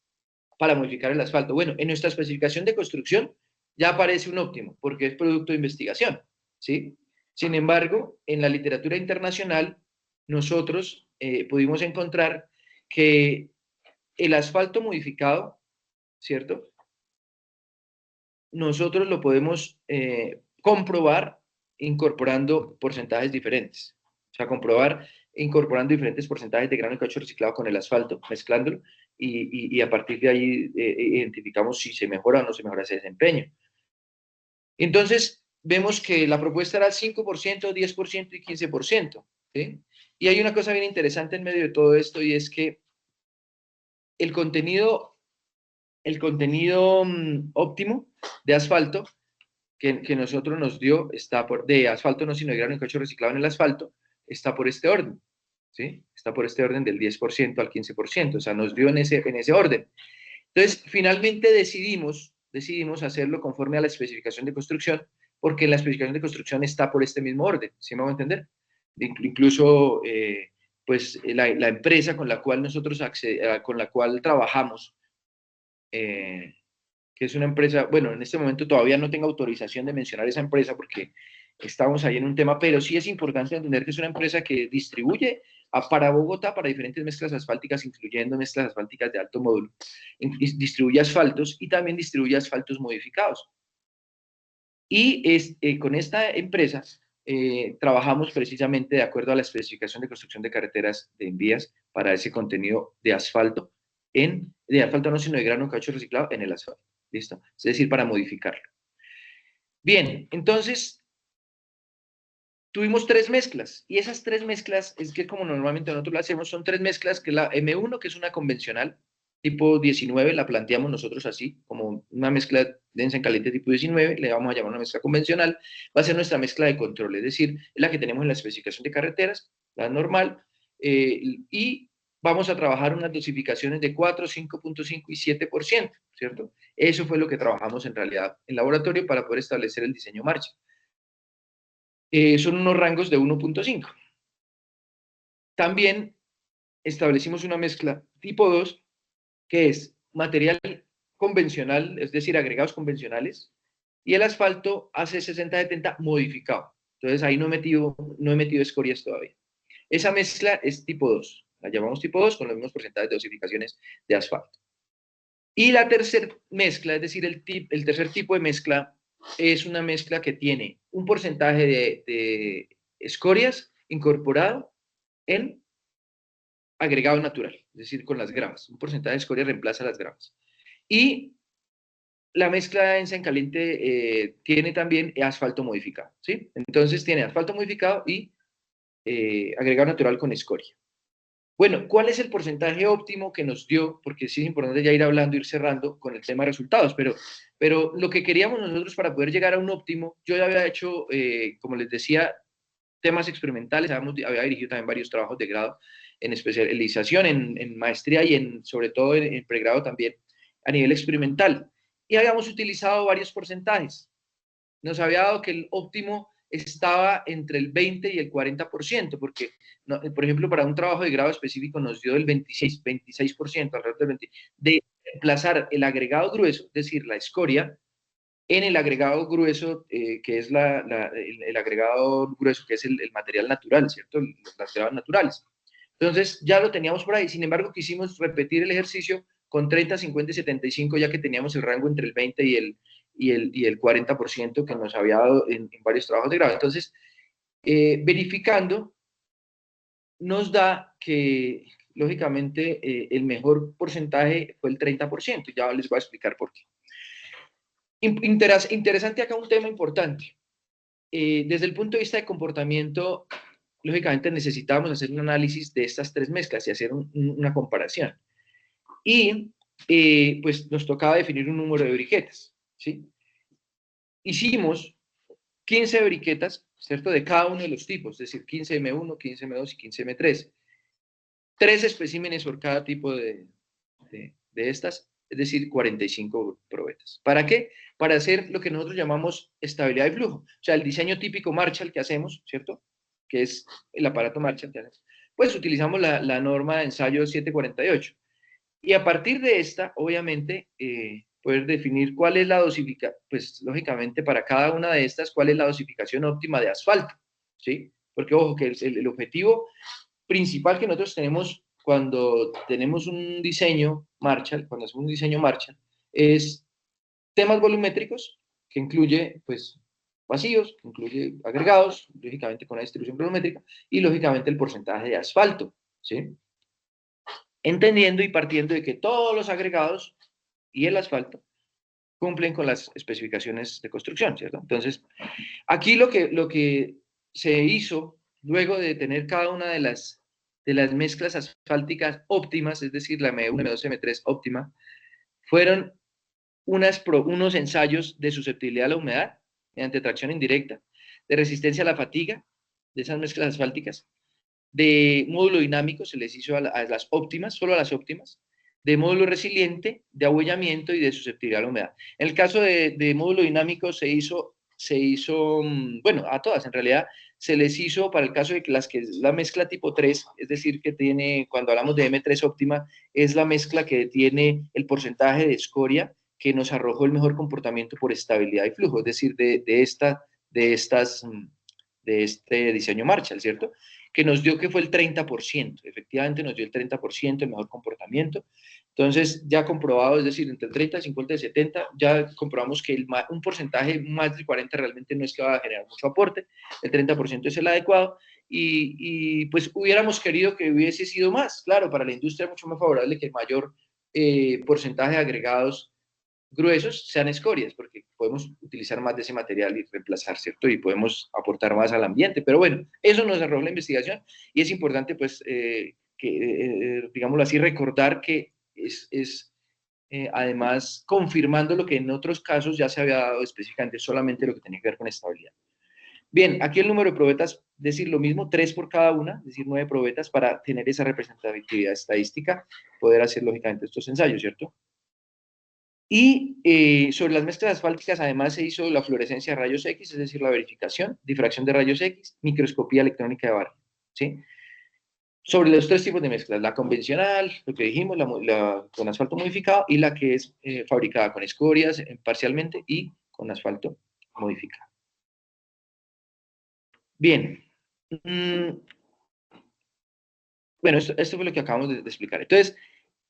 para modificar el asfalto? Bueno, en nuestra especificación de construcción ya aparece un óptimo, porque es producto de investigación, ¿sí? Sin embargo, en la literatura internacional, nosotros pudimos encontrar que el asfalto modificado, ¿cierto?, nosotros lo podemos comprobar incorporando porcentajes diferentes. O sea, comprobar incorporando diferentes porcentajes de grano de caucho reciclado con el asfalto, mezclándolo, y a partir de ahí identificamos si se mejora o no se mejora ese desempeño. Entonces, vemos que la propuesta era el 5%, 10% y 15%. ¿Sí? Y hay una cosa bien interesante en medio de todo esto, y es que el contenido óptimo de asfalto que nosotros nos dio, de asfalto no, sino de grano de caucho reciclado en el asfalto, está por este orden, ¿sí? Está por este orden del 10% al 15%, o sea, nos dio en ese orden. Entonces, finalmente decidimos hacerlo conforme a la especificación de construcción, porque la especificación de construcción está por este mismo orden, ¿sí me voy a entender? Incluso, pues, la empresa con la cual nosotros con la cual trabajamos, que es una empresa, bueno, en este momento todavía no tengo autorización de mencionar esa empresa porque estamos ahí en un tema, pero sí es importante entender que es una empresa que distribuye para Bogotá, para diferentes mezclas asfálticas, incluyendo mezclas asfálticas de alto módulo, distribuye asfaltos y también distribuye asfaltos modificados. Y con esta empresa trabajamos precisamente de acuerdo a la especificación de construcción de carreteras de vías para ese contenido de asfalto, de asfalto no, sino de grano caucho reciclado en el asfalto. ¿Listo? Es decir, para modificarlo. Bien, entonces tuvimos 3 mezclas y esas 3 mezclas, es que como normalmente nosotros lo hacemos, son 3 mezclas, que la M1, que es una convencional, tipo 19, la planteamos nosotros así, como una mezcla densa en caliente tipo 19, le vamos a llamar una mezcla convencional, va a ser nuestra mezcla de control, es decir, es la que tenemos en la especificación de carreteras, la normal, y vamos a trabajar unas dosificaciones de 4, 5.5 y 7%, ¿cierto? Eso fue lo que trabajamos en realidad en laboratorio para poder establecer el diseño marcha. Son unos rangos de 1.5. También establecimos una mezcla tipo 2, que es material convencional, es decir, agregados convencionales, y el asfalto AC6070 modificado. Entonces ahí no he metido escorias todavía. Esa mezcla es tipo 2, la llamamos tipo 2 con los mismos porcentajes de dosificaciones de asfalto. Y la tercera mezcla, es decir, el tercer tipo de mezcla, es una mezcla que tiene un porcentaje de escorias incorporado en agregado natural, es decir, con las gravas. Un porcentaje de escoria reemplaza las gravas. Y la mezcla densa en caliente tiene también asfalto modificado, ¿sí? Entonces tiene asfalto modificado y agregado natural con escoria. Bueno, ¿cuál es el porcentaje óptimo que nos dio? Porque sí es importante ya ir hablando, ir cerrando con el tema de resultados, pero lo que queríamos nosotros para poder llegar a un óptimo, yo ya había hecho, como les decía, temas experimentales, había dirigido también varios trabajos de grado en especialización, en maestría y sobre todo en pregrado también a nivel experimental. Y habíamos utilizado varios porcentajes. Nos había dado que el óptimo estaba entre el 20 y el 40%, porque, no, por ejemplo, para un trabajo de grado específico nos dio el 26%, alrededor del 20%, de reemplazar el agregado grueso, es decir, la escoria, en el agregado grueso, que es el agregado grueso, que es el material natural, ¿cierto? Los materiales naturales. Entonces, ya lo teníamos por ahí. Sin embargo, quisimos repetir el ejercicio con 30, 50 y 75, ya que teníamos el rango entre el 20 y el 40% que nos había dado en varios trabajos de grado. Entonces, verificando, nos da que, lógicamente, el mejor porcentaje fue el 30%. Ya les voy a explicar por qué. Interesante acá un tema importante. Desde el punto de vista de comportamiento, lógicamente necesitábamos hacer un análisis de estas 3 mezclas y hacer una comparación. Y pues nos tocaba definir un número de briquetas, ¿sí? Hicimos 15 briquetas, ¿cierto? De cada uno de los tipos, es decir, 15 M1, 15 M2 y 15 M3. 3 especímenes por cada tipo de estas, es decir, 45 probetas. ¿Para qué? Para hacer lo que nosotros llamamos estabilidad de flujo. O sea, el diseño típico Marshall que hacemos, ¿cierto? Que es el aparato Marshall que hacemos. Pues utilizamos la norma de ensayo 748. Y a partir de esta, obviamente, poder definir cuál es la dosificación, pues lógicamente para cada una de estas, cuál es la dosificación óptima de asfalto, ¿sí? Porque, ojo, que el objetivo principal que nosotros tenemos cuando tenemos un diseño Marshall, cuando hacemos un diseño Marshall, es temas volumétricos, que incluye, pues, vacíos, que incluye agregados, lógicamente con la distribución volumétrica, y lógicamente el porcentaje de asfalto, ¿sí? Entendiendo y partiendo de que todos los agregados y el asfalto cumplen con las especificaciones de construcción, ¿cierto? Entonces, aquí lo que se hizo luego de tener cada una de las mezclas asfálticas óptimas, es decir, la M1, M2, M3 óptima, fueron unos ensayos de susceptibilidad a la humedad mediante tracción indirecta, de resistencia a la fatiga de esas mezclas asfálticas, de módulo dinámico, se les hizo a las óptimas, solo a las óptimas, de módulo resiliente, de abollamiento y de susceptibilidad a la humedad. En el caso de módulo dinámico se hizo, bueno, a todas en realidad, se les hizo para el caso de que la mezcla tipo 3, es decir, que tiene, cuando hablamos de M3 óptima, es la mezcla que tiene el porcentaje de escoria que nos arrojó el mejor comportamiento por estabilidad y flujo, es decir, de este diseño Marshall, ¿cierto? Que nos dio que fue el 30%, efectivamente nos dio el 30% el mejor comportamiento. Entonces, ya comprobado, es decir, entre el 30, 50 y 70, ya comprobamos que un porcentaje más del 40 realmente no es que va a generar mucho aporte, el 30% es el adecuado, y pues hubiéramos querido que hubiese sido más, claro, para la industria mucho más favorable que el mayor porcentaje de agregados gruesos sean escorias, porque podemos utilizar más de ese material y reemplazar, ¿cierto? Y podemos aportar más al ambiente. Pero bueno, eso nos arroja la investigación y es importante, pues, digámoslo así, recordar que además, confirmando lo que en otros casos ya se había dado específicamente, solamente lo que tenía que ver con estabilidad. Bien, aquí el número de probetas, es decir, lo mismo, 3 por cada una, es decir, 9 probetas para tener esa representatividad estadística, poder hacer lógicamente estos ensayos, ¿cierto? Y sobre las mezclas asfálticas, además se hizo la fluorescencia de rayos X, es decir, la verificación, difracción de rayos X, microscopía electrónica de barra, ¿sí? Sobre los tres tipos de mezclas, la convencional, lo que dijimos, con asfalto modificado, y la que es fabricada con escorias parcialmente y con asfalto modificado. Bien. Bueno, esto fue lo que acabamos de explicar. Entonces,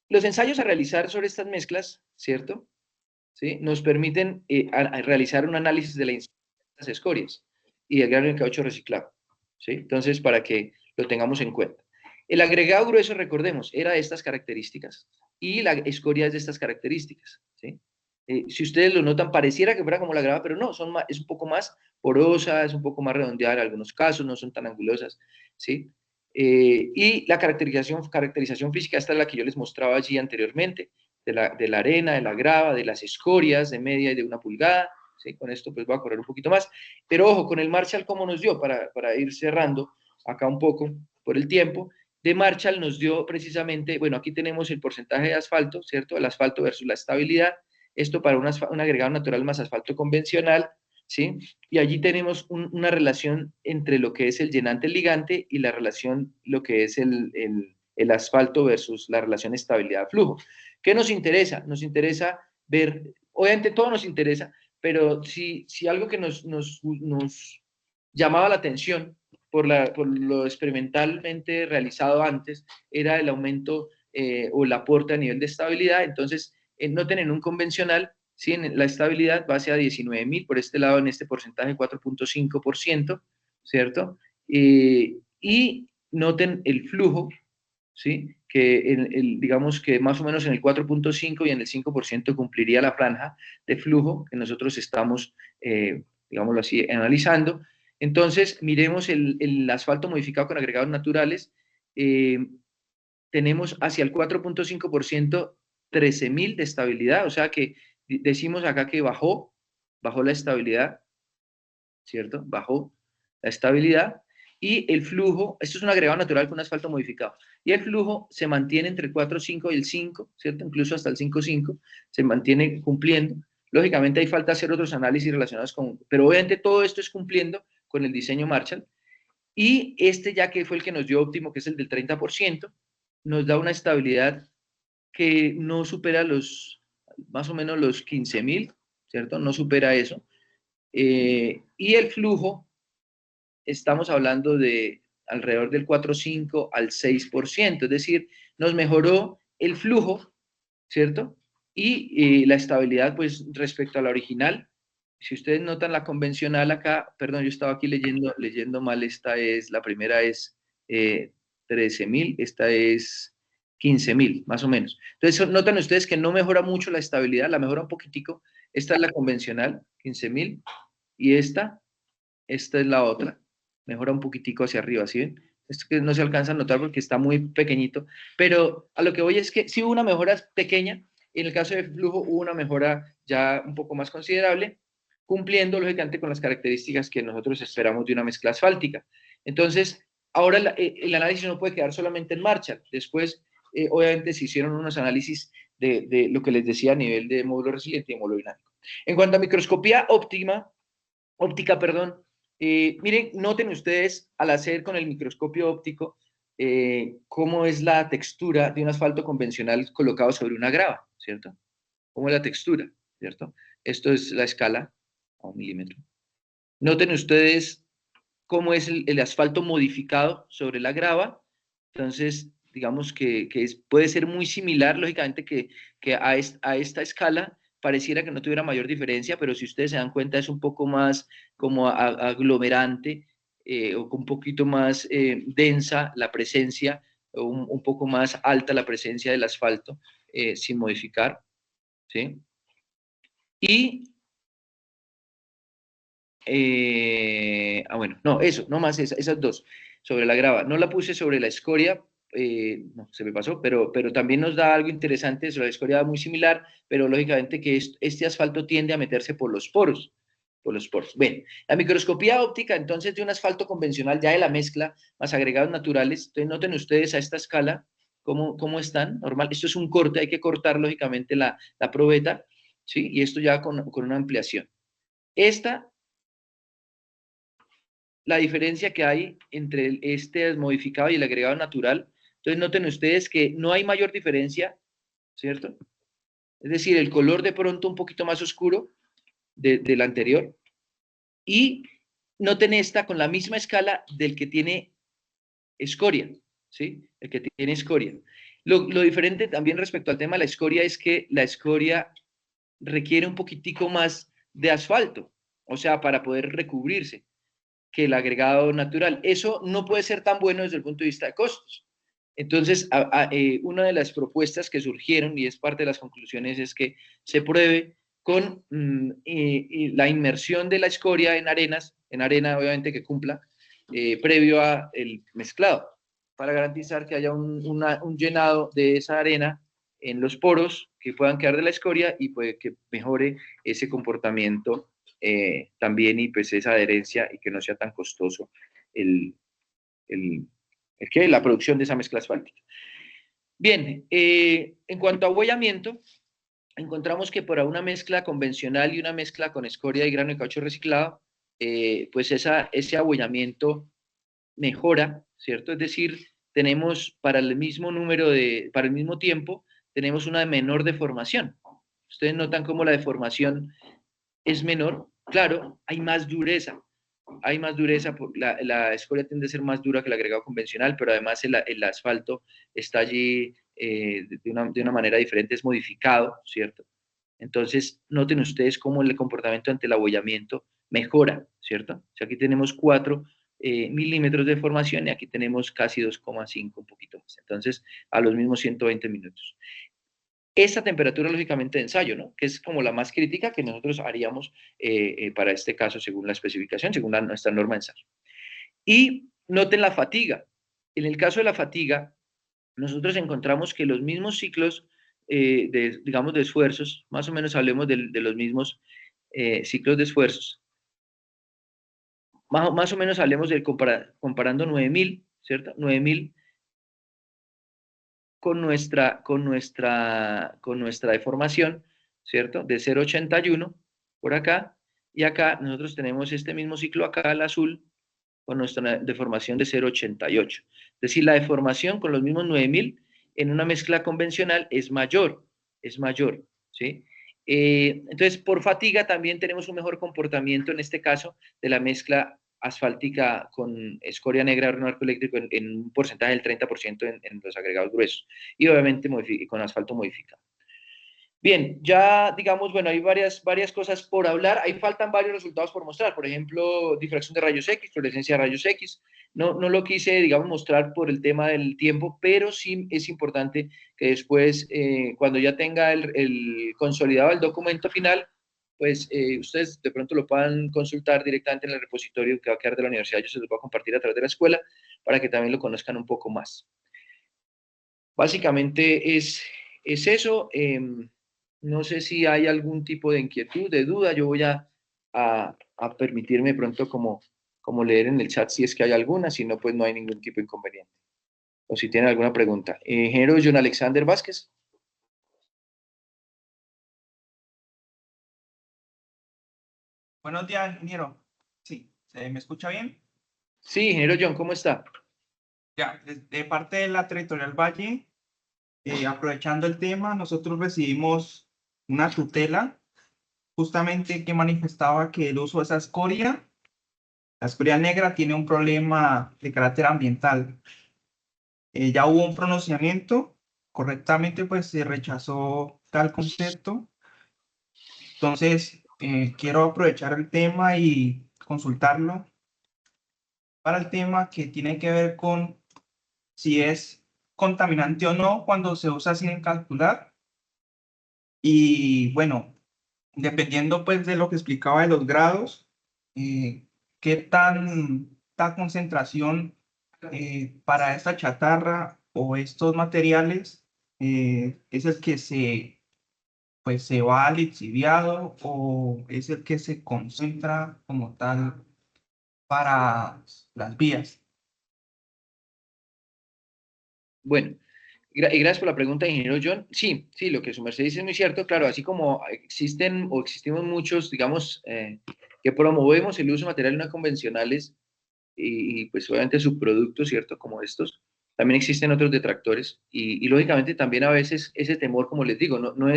los ensayos a realizar sobre estas mezclas, ¿cierto? ¿Sí? Nos permiten a realizar un análisis de las escorias y del grano de caucho reciclado, ¿sí? Entonces, para que lo tengamos en cuenta. El agregado grueso, recordemos, era de estas características y la escoria es de estas características, ¿sí? Si ustedes lo notan, pareciera que fuera como la grava, pero no, es un poco más porosa, es un poco más redondeada en algunos casos, no son tan angulosas, ¿sí? Y la caracterización física, esta es la que yo les mostraba allí anteriormente, de la arena, de la grava, de las escorias de media y de 1 pulgada, ¿sí? Con esto pues voy a correr un poquito más, pero ojo, con el Marshall, ¿cómo nos dio? Para ir cerrando acá un poco por el tiempo, de Marshall nos dio precisamente, bueno, aquí tenemos el porcentaje de asfalto, ¿cierto? El asfalto versus la estabilidad, esto para un agregado natural más asfalto convencional, ¿sí? Y allí tenemos una relación entre lo que es el llenante ligante y la relación, lo que es el asfalto versus la relación estabilidad-flujo. ¿Qué nos interesa? Nos interesa ver, obviamente todo nos interesa, pero si algo que nos llamaba la atención por lo experimentalmente realizado antes era el aumento o el aporte a nivel de estabilidad, entonces noten en un convencional, ¿sí? En la estabilidad base a 19.000, por este lado en este porcentaje 4.5%, ¿cierto? Y noten el flujo, ¿sí? Que digamos que más o menos en el 4.5 y en el 5% cumpliría la franja de flujo que nosotros estamos, digámoslo así, analizando. Entonces, miremos el asfalto modificado con agregados naturales. Tenemos hacia el 4.5% 13.000 de estabilidad, o sea que decimos acá que bajó la estabilidad, ¿cierto? Bajó la estabilidad y el flujo, esto es un agregado natural con un asfalto modificado, y el flujo se mantiene entre el 4.5 y el 5, ¿cierto? Incluso hasta el 5.5 se mantiene cumpliendo. Lógicamente hay falta hacer otros análisis relacionados con, pero obviamente todo esto es cumpliendo con el diseño Marshall, y este ya que fue el que nos dio óptimo, que es el del 30%, nos da una estabilidad que no supera más o menos los 15.000, ¿cierto? No supera eso. Y el flujo, estamos hablando de alrededor del 4,5 al 6%, es decir, nos mejoró el flujo, ¿cierto? Y la estabilidad, pues, respecto a la original. Si ustedes notan la convencional acá, perdón, yo estaba aquí leyendo mal, la primera es 13.000, esta es 15.000, más o menos. Entonces, notan ustedes que no mejora mucho la estabilidad, la mejora un poquitico. Esta es la convencional, 15.000, y esta es la otra, mejora un poquitico hacia arriba, ¿sí ven? Esto que no se alcanza a notar porque está muy pequeñito, pero a lo que voy es que sí hubo una mejora pequeña, en el caso de flujo hubo una mejora ya un poco más considerable, cumpliendo lógicamente con las características que nosotros esperamos de una mezcla asfáltica. Entonces, ahora el análisis no puede quedar solamente en Marshall, después obviamente se hicieron unos análisis de lo que les decía a nivel de módulo resiliente y módulo dinámico. En cuanto a microscopía óptica, perdón, miren, noten ustedes al hacer con el microscopio óptico cómo es la textura de un asfalto convencional colocado sobre una grava, ¿cierto? Cómo es la textura, ¿cierto? Esto es la escala a 1 milímetro. Noten ustedes cómo es el asfalto modificado sobre la grava. Entonces, digamos que puede ser muy similar, lógicamente, que a esta escala pareciera que no tuviera mayor diferencia, pero si ustedes se dan cuenta es un poco más como aglomerante o un poquito más densa la presencia, o un poco más alta la presencia del asfalto sin modificar, ¿sí? Y bueno, no, eso, no más esas dos, sobre la grava. No la puse sobre la escoria, no, se me pasó, pero también nos da algo interesante sobre la escoria muy similar, pero lógicamente que este asfalto tiende a meterse por los poros. Por los poros. Bien, la microscopía óptica, entonces, de un asfalto convencional, ya de la mezcla, más agregados naturales. Entonces, noten ustedes a esta escala cómo están. Normal, esto es un corte, hay que cortar, lógicamente, la probeta, ¿sí? Y esto ya con una ampliación. Esta la diferencia que hay entre este modificado y el agregado natural. Entonces noten ustedes que no hay mayor diferencia, ¿cierto? Es decir, el color de pronto un poquito más oscuro del anterior. Y noten esta con la misma escala del que tiene escoria, ¿sí? El que tiene escoria. Lo diferente también respecto al tema de la escoria es que la escoria requiere un poquitico más de asfalto, o sea, para poder recubrirse, que el agregado natural. Eso no puede ser tan bueno desde el punto de vista de costos. Entonces, una de las propuestas que surgieron, y es parte de las conclusiones, es que se pruebe con la inmersión de la escoria en arena obviamente que cumpla, previo a el mezclado, para garantizar que haya un llenado de esa arena en los poros que puedan quedar de la escoria y pues, que mejore ese comportamiento también y pues esa adherencia y que no sea tan costoso el, la producción de esa mezcla asfáltica. Bien, en cuanto a abollamiento, encontramos que para una mezcla convencional y una mezcla con escoria y grano de caucho reciclado, pues ese abollamiento mejora, ¿cierto? Es decir, tenemos para el mismo para el mismo tiempo, tenemos una menor deformación. Ustedes notan cómo la deformación es menor, claro, hay más dureza, la escoria tiende a ser más dura que el agregado convencional, pero además el asfalto está allí de una manera diferente, es modificado, ¿cierto? Entonces, noten ustedes cómo el comportamiento ante el abollamiento mejora, ¿cierto? O sea, aquí tenemos 4 milímetros de formación y aquí tenemos casi 2,5, un poquito más. Entonces, a los mismos 120 minutos. Esa temperatura, lógicamente, de ensayo, ¿no? Que es como la más crítica que nosotros haríamos para este caso según la especificación, según nuestra norma de ensayo. Y noten la fatiga. En el caso de la fatiga, nosotros encontramos que los mismos ciclos, digamos, de esfuerzos, más o menos hablemos de los mismos ciclos de esfuerzos, más o menos hablemos de comparando 9000, ¿cierto? 9000 con nuestra deformación, ¿cierto? De 0,81 por acá, y acá nosotros tenemos este mismo ciclo acá, el azul, con nuestra deformación de 0,88. Es decir, la deformación con los mismos 9000 en una mezcla convencional es mayor, ¿sí? Entonces, por fatiga también tenemos un mejor comportamiento en este caso de la mezcla asfáltica con escoria negra de arco eléctrico en un porcentaje del 30% en los agregados gruesos y obviamente con asfalto modificado. Bien, ya digamos, bueno, hay varias cosas por hablar, ahí faltan varios resultados por mostrar, por ejemplo, difracción de rayos X, fluorescencia de rayos X, no lo quise, digamos, mostrar por el tema del tiempo, pero sí es importante que después, cuando ya tenga el consolidado el documento final, pues ustedes de pronto lo puedan consultar directamente en el repositorio que va a quedar de la universidad, yo se los voy a compartir a través de la escuela para que también lo conozcan un poco más. Básicamente es eso. No sé si hay algún tipo de inquietud, de duda. Yo voy a permitirme pronto como leer en el chat si es que hay alguna, si no, pues no hay ningún tipo de inconveniente. o si tienen alguna pregunta. Ingeniero John Alexander Vázquez. Buenos días, ingeniero. Sí, ¿me escucha bien? Sí, ingeniero John, ¿cómo está? Ya, de parte de la Territorial Valle, aprovechando el tema, nosotros recibimos una tutela justamente que manifestaba que el uso de esa escoria, la escoria negra, tiene un problema de carácter ambiental. Ya hubo un pronunciamiento, correctamente pues se rechazó tal concepto. Entonces, quiero aprovechar el tema y consultarlo para el tema que tiene que ver con si es contaminante o no cuando se usa sin calcular. Y bueno, dependiendo pues de lo que explicaba de los grados, qué tanta concentración para esta chatarra o estos materiales es el que se va lixiviado o es el que se concentra como tal para las vías. Bueno, y gracias por la pregunta, ingeniero John. Sí, sí, lo que su merced dice es muy cierto. Claro, así como existen o existimos muchos, digamos, que promovemos el uso de materiales no convencionales y, pues obviamente subproductos, ¿cierto? Como estos, también existen otros detractores y lógicamente también a veces ese temor, como les digo, no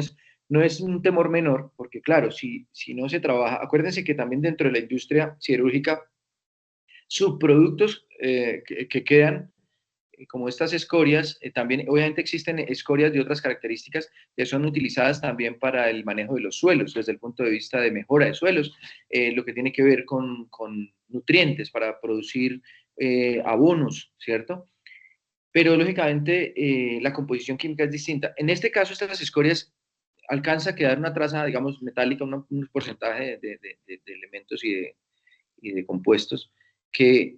es un temor menor, porque claro, si no se trabaja, acuérdense que también dentro de la industria siderúrgica, subproductos que quedan como estas escorias, también obviamente existen escorias de otras características que son utilizadas también para el manejo de los suelos, desde el punto de vista de mejora de suelos, lo que tiene que ver con nutrientes para producir abonos, ¿cierto? Pero lógicamente la composición química es distinta. En este caso, estas escorias alcanza a quedar una traza, digamos, metálica, un porcentaje de elementos y de compuestos que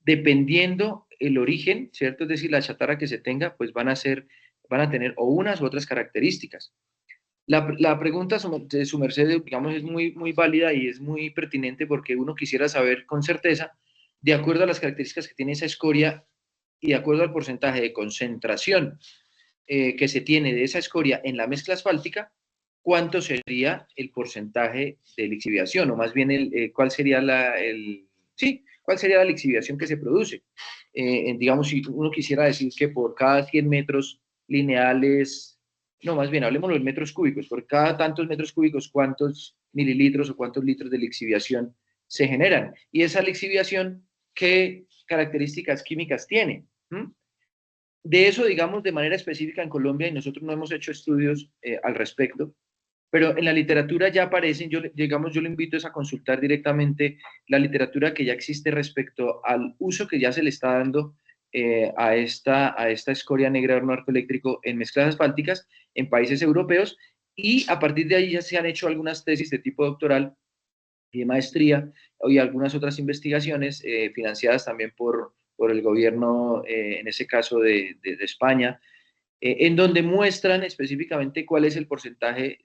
dependiendo el origen, ¿cierto? Es decir, la chatarra que se tenga, pues van a tener o unas u otras características. La pregunta de su merced, digamos, es muy válida y es muy pertinente porque uno quisiera saber con certeza, de acuerdo a las características que tiene esa escoria y de acuerdo al porcentaje de concentración que se tiene de esa escoria en la mezcla asfáltica, cuánto sería el porcentaje de lixiviación, o más bien cuál sería cuál sería la lixiviación que se produce. Digamos, si uno quisiera decir que por cada 100 metros lineales, no, más bien, hablemos de los metros cúbicos, por cada tantos metros cúbicos, cuántos mililitros o cuántos litros de lixiviación se generan. Y esa lixiviación, ¿qué características químicas tiene? De eso, digamos, de manera específica en Colombia, y nosotros no hemos hecho estudios al respecto, pero en la literatura ya aparecen, digamos, yo le invito a consultar directamente la literatura que ya existe respecto al uso que ya se le está dando a esta escoria negra de horno arco eléctrico en mezclas asfálticas en países europeos, y a partir de ahí ya se han hecho algunas tesis de tipo doctoral y de maestría y algunas otras investigaciones financiadas también por el gobierno, en ese caso de España, en donde muestran específicamente cuál es el porcentaje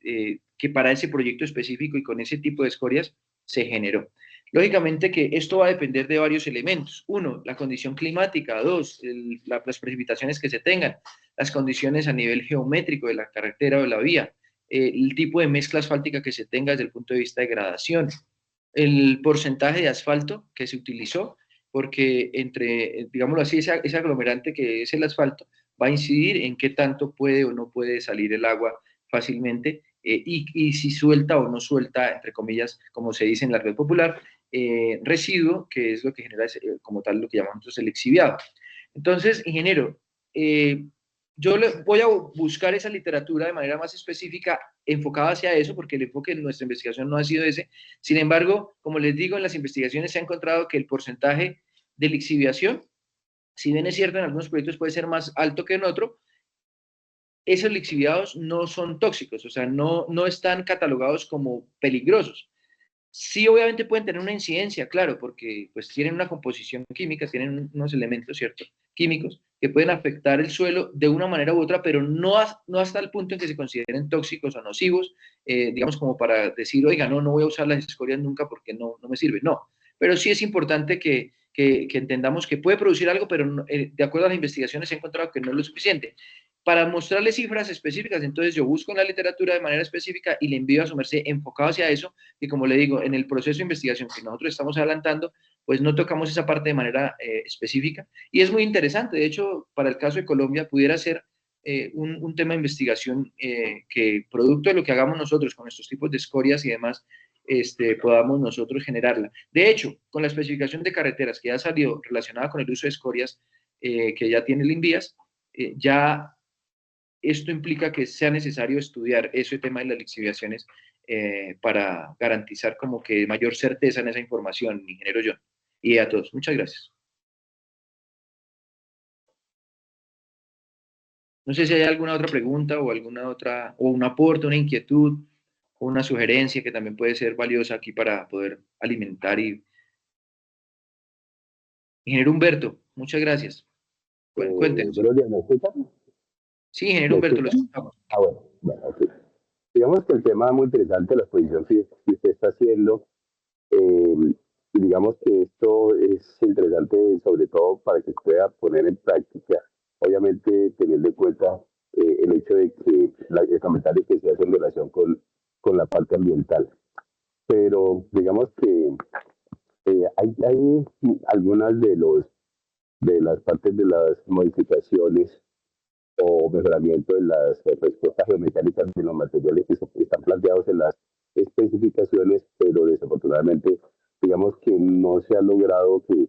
que para ese proyecto específico y con ese tipo de escorias se generó. Lógicamente que esto va a depender de varios elementos. Uno, la condición climática. Dos, las precipitaciones que se tengan. Las condiciones a nivel geométrico de la carretera o de la vía. El tipo de mezcla asfáltica que se tenga desde el punto de vista de gradación. El porcentaje de asfalto que se utilizó, porque entre, digámoslo así, ese aglomerante que es el asfalto va a incidir en qué tanto puede o no puede salir el agua fácilmente y si suelta o no suelta, entre comillas, como se dice en la red popular, residuo, que es lo que genera como tal lo que llamamos nosotros el exhibiado. Entonces, ingeniero, yo voy a buscar esa literatura de manera más específica enfocada hacia eso, porque el enfoque de nuestra investigación no ha sido ese. Sin embargo, como les digo, en las investigaciones se ha encontrado que el porcentaje de lixiviación, si bien es cierto en algunos proyectos puede ser más alto que en otro, esos lixiviados no son tóxicos, o sea, no están catalogados como peligrosos. Sí, obviamente pueden tener una incidencia, claro, porque pues tienen una composición química, tienen unos elementos, ¿cierto? Químicos que pueden afectar el suelo de una manera u otra, pero no hasta el punto en que se consideren tóxicos o nocivos, digamos como para decir, oiga, no voy a usar las escorias nunca porque no me sirve. No, pero sí es importante que entendamos que puede producir algo, pero no, de acuerdo a las investigaciones he encontrado que no es lo suficiente. Para mostrarle cifras específicas, entonces yo busco en la literatura de manera específica y le envío a su merced enfocado hacia eso, y como le digo, en el proceso de investigación que nosotros estamos adelantando, pues no tocamos esa parte de manera específica, y es muy interesante. De hecho, para el caso de Colombia, pudiera ser un tema de investigación que, producto de lo que hagamos nosotros con estos tipos de escorias y demás, podamos nosotros generarla. De hecho, con la especificación de carreteras que ya salió relacionada con el uso de escorias, que ya tiene el INVIAS, ya esto implica que sea necesario estudiar ese tema de las lixiviaciones para garantizar como que mayor certeza en esa información, ingeniero John. Y a todos, muchas gracias. No sé si hay alguna otra pregunta o alguna otra, o un aporte, una inquietud o una sugerencia que también puede ser valiosa aquí para poder alimentar y... Ingeniero Humberto, muchas gracias. Cuéntenos. Buenos días, ¿me escuchan? Sí, ingeniero ¿Me Humberto, lo escuchan? escuchamos. Bueno, ok. Digamos que el tema es muy interesante, la exposición que usted está haciendo. Digamos que esto es interesante sobre todo para que pueda poner en práctica, obviamente teniendo en cuenta el hecho de que el comentario que se hace en relación con la parte ambiental. Pero digamos que hay algunas de las partes de las modificaciones o mejoramiento de las respuestas geomecánicas de los materiales que están planteados en las especificaciones, pero desafortunadamente, digamos que no se ha logrado que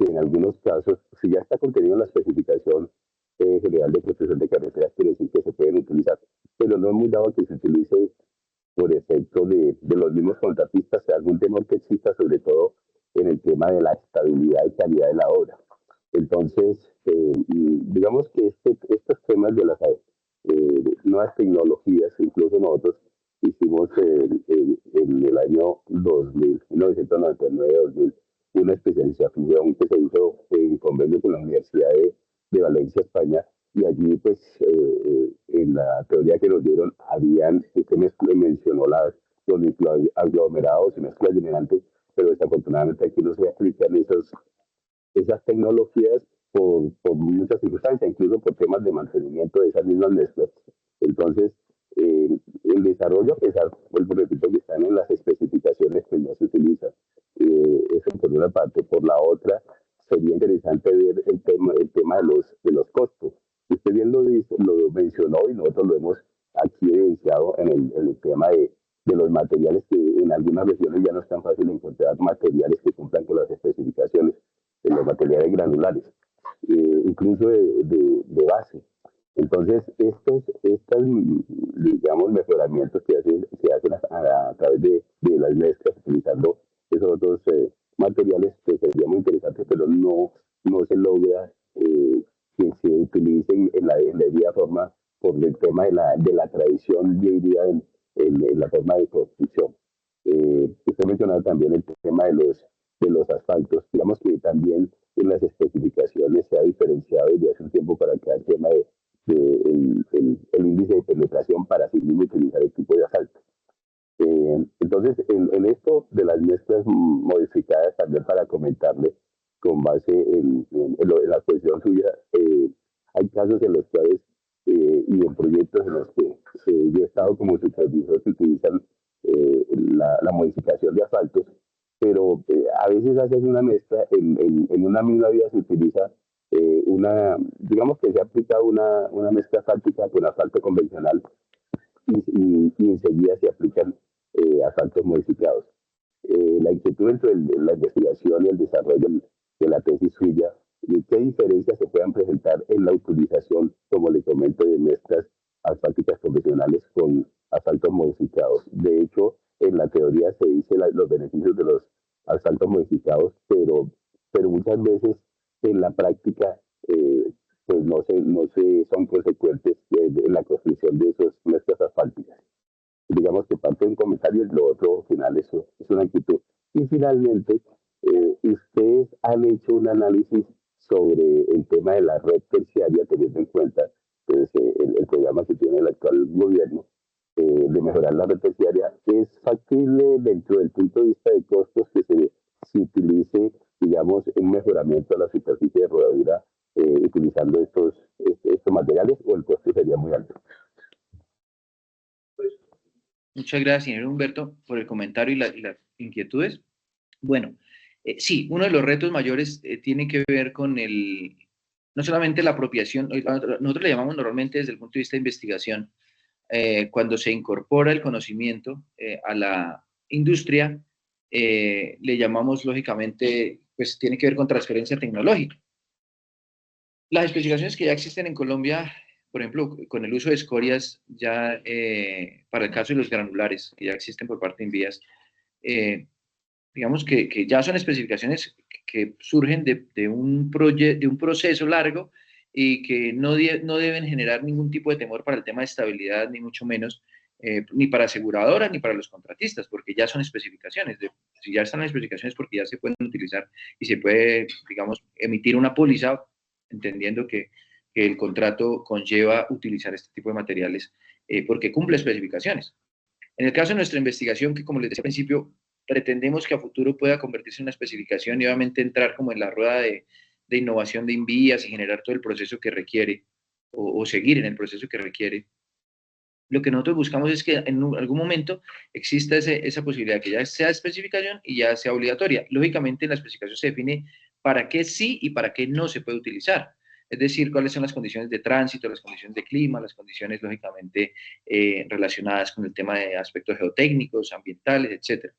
en algunos casos, si ya está contenido en la especificación general de construcción de carreteras, quiere decir que se pueden utilizar, pero no es muy dado que se utilice por efecto de los mismos contratistas, algún temor que exista, sobre todo en el tema de la estabilidad y calidad de la obra. Entonces, digamos que estos temas de las nuevas tecnologías, incluso nosotros hicimos en el año 2000, 1999-2000, una especialización que se hizo en convenio con la Universidad de Valencia, España, y allí, pues, en la teoría que nos dieron, usted mencionó los aglomerados y mezclas generantes, pero desafortunadamente aquí no se aplican esas tecnologías por muchas circunstancias, incluso por temas de mantenimiento de esas mismas mezclas. Entonces, el desarrollo, a pesar, vuelvo repito, que están en las especificaciones, pues no se utiliza. Eso por una parte. Por la otra, sería interesante ver el tema de los costos. Usted bien lo mencionó y nosotros lo hemos aquí evidenciado en el tema de los materiales, que en algunas regiones ya no es tan fácil encontrar materiales que cumplan con las especificaciones de los materiales granulares, incluso de base. Entonces, estos digamos, mejoramientos que se hacen a través de las mezclas, utilizando esos otros materiales, que sería muy interesante, pero no se logra que se utilicen en la debida forma por el tema de la tradición, yo diría, en la forma de construcción. Usted mencionaba también el tema de los asfaltos. Digamos que también en las especificaciones se ha diferenciado desde hace un tiempo para acá el tema de el índice de penetración para así mismo utilizar el tipo de asfalto. Entonces, en esto de las mezclas modificadas, también para comentarle, con base en la posición suya, hay casos en los cuales y en proyectos en los que yo he estado como supervisor que utilizan la modificación de asfaltos, pero a veces hacen una mezcla, en una misma vía se utiliza digamos que se ha aplicado una mezcla asfáltica con asfalto convencional y enseguida se aplican asfaltos modificados. La inquietud dentro de la investigación y el desarrollo de la tesis suya, y qué diferencias se puedan presentar en la utilización, como le comento, de mezclas asfálticas convencionales con asfaltos modificados. De hecho, en la teoría se dice los beneficios de los asfaltos modificados, pero muchas veces en la práctica pues no se son consecuentes en la construcción de esas mezclas asfálticas. Digamos que parte de un comentario y lo otro final es una actitud. Y finalmente, ustedes han hecho un análisis sobre el tema de la red terciaria, teniendo en cuenta pues, el programa que tiene el actual gobierno de mejorar la red terciaria. ¿Es factible dentro del punto de vista de costos que se utilice digamos, un mejoramiento de la superficie de rodadura utilizando estos materiales, o el costo sería muy alto? Muchas gracias, señor Humberto, por el comentario y las inquietudes. Bueno, sí, uno de los retos mayores tiene que ver con no solamente la apropiación, nosotros le llamamos normalmente desde el punto de vista de investigación, cuando se incorpora el conocimiento a la industria, le llamamos lógicamente, pues tiene que ver con transferencia tecnológica. Las especificaciones que ya existen en Colombia, por ejemplo, con el uso de escorias, ya para el caso de los granulares, que ya existen por parte de Invías, digamos que ya son especificaciones que surgen de un proceso largo y que no deben generar ningún tipo de temor para el tema de estabilidad, ni mucho menos, ni para aseguradoras ni para los contratistas, porque ya son especificaciones. Si ya están las especificaciones, porque ya se pueden utilizar y se puede, digamos, emitir una póliza, entendiendo que el contrato conlleva utilizar este tipo de materiales porque cumple especificaciones. En el caso de nuestra investigación, que como les decía al principio, pretendemos que a futuro pueda convertirse en una especificación y obviamente entrar como en la rueda de innovación de Invías y generar todo el proceso que requiere o seguir en el proceso que requiere. Lo que nosotros buscamos es que en algún momento exista esa posibilidad que ya sea especificación y ya sea obligatoria. Lógicamente en la especificación se define para qué sí y para qué no se puede utilizar. Es decir, cuáles son las condiciones de tránsito, las condiciones de clima, las condiciones lógicamente relacionadas con el tema de aspectos geotécnicos, ambientales, etc.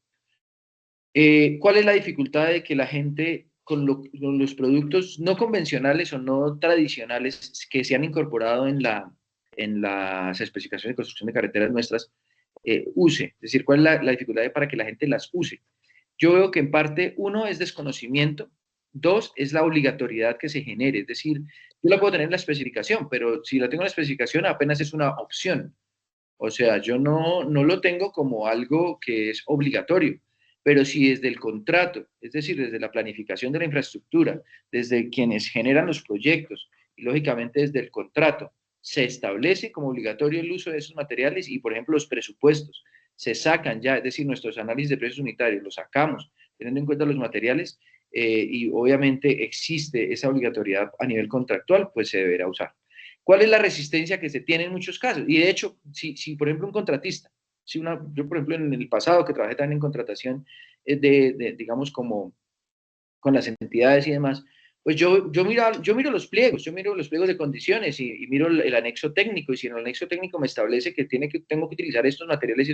¿Cuál es la dificultad de que la gente con los productos no convencionales o no tradicionales que se han incorporado en las especificaciones de construcción de carreteras nuestras use? Es decir, ¿cuál es la dificultad para que la gente las use? Yo veo que en parte, uno, es desconocimiento, dos, es la obligatoriedad que se genere. Es decir, yo la puedo tener en la especificación, pero si la tengo en la especificación apenas es una opción. O sea, yo no lo tengo como algo que es obligatorio, pero si desde el contrato, es decir, desde la planificación de la infraestructura, desde quienes generan los proyectos y lógicamente desde el contrato, se establece como obligatorio el uso de esos materiales y, por ejemplo, los presupuestos se sacan ya, es decir, nuestros análisis de precios unitarios los sacamos teniendo en cuenta los materiales y obviamente existe esa obligatoriedad a nivel contractual, pues se deberá usar. ¿Cuál es la resistencia que se tiene en muchos casos? Y de hecho, si por ejemplo un contratista, yo por ejemplo en el pasado que trabajé también en contratación digamos como con las entidades y demás, pues yo miro los pliegos, de condiciones y miro el anexo técnico, y si en el anexo técnico me establece que tengo que utilizar estos materiales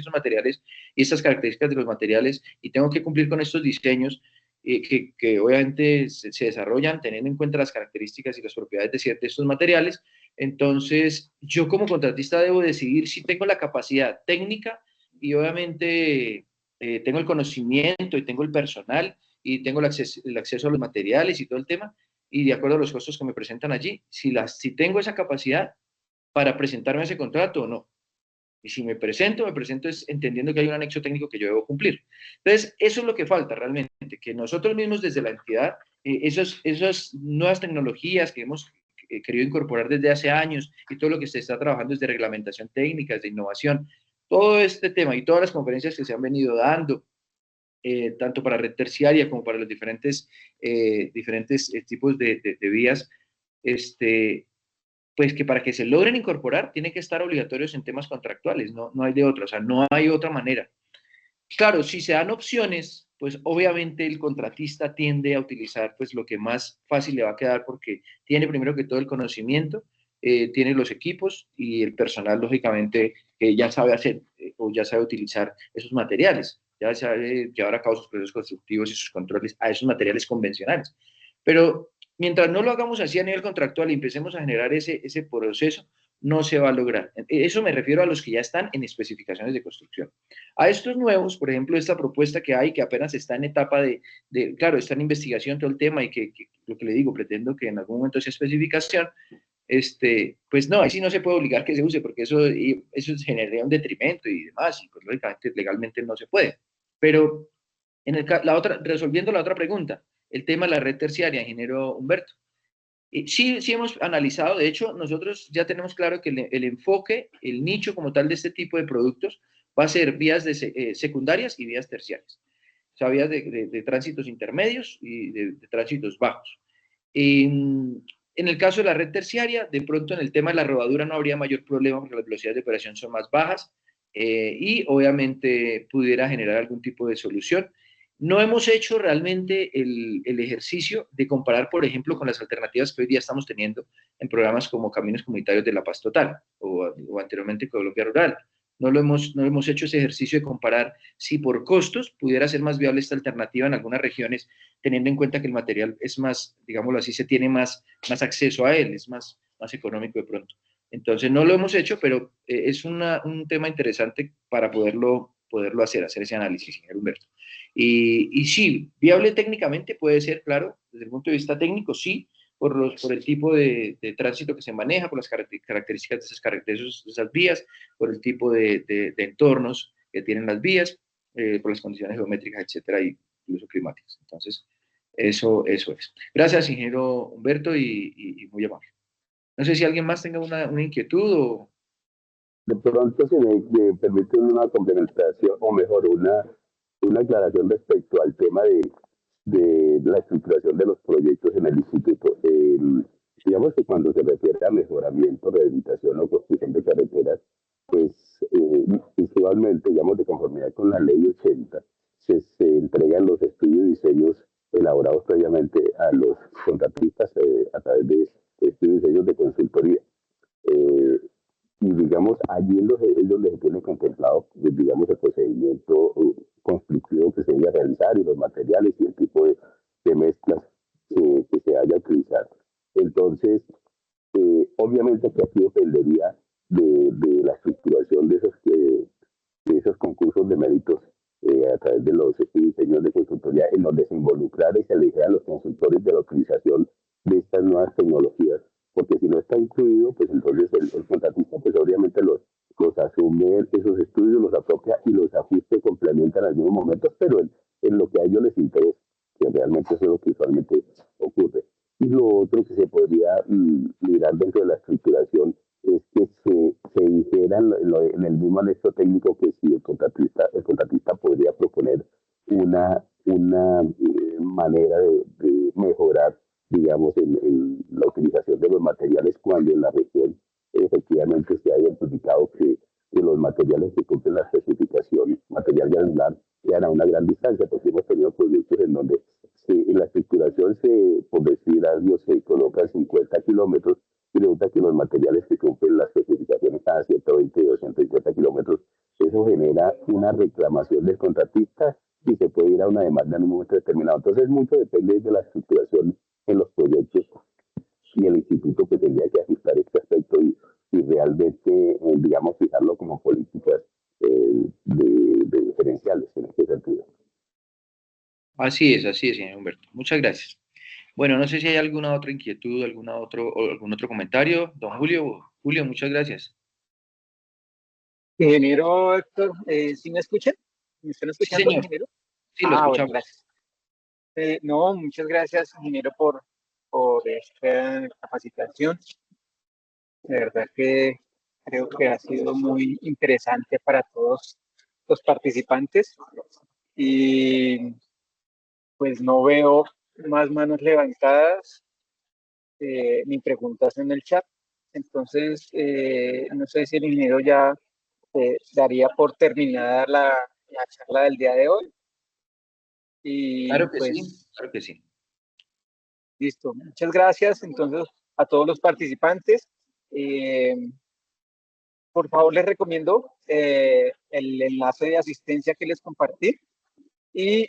y estas características de los materiales y tengo que cumplir con estos diseños que obviamente se desarrollan teniendo en cuenta las características y las propiedades de estos materiales, entonces yo como contratista debo decidir si tengo la capacidad técnica y obviamente tengo el conocimiento y tengo el personal y tengo el acceso a los materiales y todo el tema, y de acuerdo a los costos que me presentan allí, si tengo esa capacidad para presentarme a ese contrato o no. Y si me presento es entendiendo que hay un anexo técnico que yo debo cumplir. Entonces, eso es lo que falta realmente, que nosotros mismos desde la entidad, esas nuevas tecnologías que hemos querido incorporar desde hace años y todo lo que se está trabajando desde reglamentación técnica, desde innovación, todo este tema y todas las conferencias que se han venido dando, tanto para red terciaria como para los diferentes tipos de vías, pues que para que se logren incorporar tienen que estar obligatorios en temas contractuales, no hay de otra, o sea, no hay otra manera. Claro, si se dan opciones, pues obviamente el contratista tiende a utilizar pues lo que más fácil le va a quedar porque tiene primero que todo el conocimiento, tiene los equipos y el personal lógicamente ya sabe hacer o ya sabe utilizar esos materiales, ya sabe llevar a cabo sus procesos constructivos y sus controles a esos materiales convencionales. Pero mientras no lo hagamos así a nivel contractual y empecemos a generar ese proceso, no se va a lograr. Eso me refiero a los que ya están en especificaciones de construcción. A estos nuevos, por ejemplo, esta propuesta que hay, que apenas está en etapa claro, está en investigación todo el tema y que lo que le digo, pretendo que en algún momento sea especificación, pues no, ahí sí no se puede obligar que se use porque eso generaría un detrimento y demás, y pues lógicamente legalmente no se puede. Pero resolviendo la otra pregunta, el tema de la red terciaria, ingeniero Humberto. Sí hemos analizado, de hecho, nosotros ya tenemos claro que el enfoque, el nicho como tal de este tipo de productos va a ser vías secundarias y vías terciarias. o sea, vías de tránsitos intermedios y de tránsitos bajos. En el caso de la red terciaria, de pronto en el tema de la rodadura no habría mayor problema porque las velocidades de operación son más bajas y obviamente pudiera generar algún tipo de solución. No hemos hecho realmente el ejercicio de comparar, por ejemplo, con las alternativas que hoy día estamos teniendo en programas como Caminos Comunitarios de la Paz Total o anteriormente Colombia Rural. No hemos hecho ese ejercicio de comparar si por costos pudiera ser más viable esta alternativa en algunas regiones, teniendo en cuenta que el material es más, digámoslo así, se tiene más acceso a él, es más económico de pronto. Entonces no lo hemos hecho, pero es un tema interesante para poderlo hacer ese análisis, señor Humberto. Y sí, viable técnicamente puede ser, claro, desde el punto de vista técnico, sí, por el tipo de tránsito que se maneja, por las características de esas vías, por el tipo de entornos que tienen las vías, por las condiciones geométricas, etcétera, y incluso climáticas. Entonces, eso es. Gracias, ingeniero Humberto, y muy amable. No sé si alguien más tenga una inquietud o... De pronto, si me permite una complementación, o mejor, una aclaración respecto al tema de la estructuración de los proyectos en el instituto. Digamos que cuando se refiere a mejoramiento, rehabilitación o construcción de carreteras, pues usualmente, digamos, de conformidad con la ley 80, se entregan los estudios y diseños elaborados previamente a los contratistas a través de estudios y diseños de consultoría. Y digamos, allí es donde se tiene contemplado, pues, digamos, el procedimiento constructivo que se debe realizar y los materiales y el tipo de mezclas que se haya utilizado. Entonces, obviamente que aquí dependería de la estructuración de esos concursos de méritos a través de los diseños de consultoría en donde se involucrara y se elegir a los consultores de la utilización de estas nuevas tecnologías, porque si no está incluido, pues entonces el contratista pues obviamente los asume esos estudios, los apropia y los ajusta y complementa en algunos momentos, pero en lo que a ellos les interesa, que realmente eso es lo que usualmente ocurre. Y lo otro que se podría mirar dentro de la estructuración es que se dijera en el mismo anexo técnico que si el contratista podría proponer una manera de mejorar, digamos, en la utilización de los materiales cuando en la región efectivamente se ha identificado que los materiales que cumplen la especificación, material granular, quedan a una gran distancia, porque hemos tenido proyectos en donde en la estructuración por decir algo, se colocan 50 kilómetros y resulta que los materiales que cumplen las especificaciones están a 120 o 150 kilómetros. Eso genera una reclamación del contratista y se puede ir a una demanda en un momento determinado. Entonces, mucho depende de la estructuración en los proyectos y el instituto que tendría que ajustar este aspecto y realmente, digamos, fijarlo como políticas de diferenciales en este sentido. Así es, señor Humberto. Muchas gracias. Bueno, no sé si hay alguna otra inquietud, algún otro comentario. Don Julio, muchas gracias. Ingeniero Héctor, ¿sí me escuchan? ¿Me están Sí, escuchando, señor. ingeniero? Sí, lo Bueno, escuchamos. gracias. No, muchas gracias, ingeniero, por esta capacitación. De verdad que creo que ha sido muy interesante para todos los participantes y pues no veo más manos levantadas ni preguntas en el chat. Entonces, no sé si el ingeniero ya daría por terminada la charla del día de hoy. Y Claro que pues, sí, claro que sí. listo. Muchas gracias entonces a todos los participantes. Por favor, les recomiendo el enlace de asistencia que les compartí y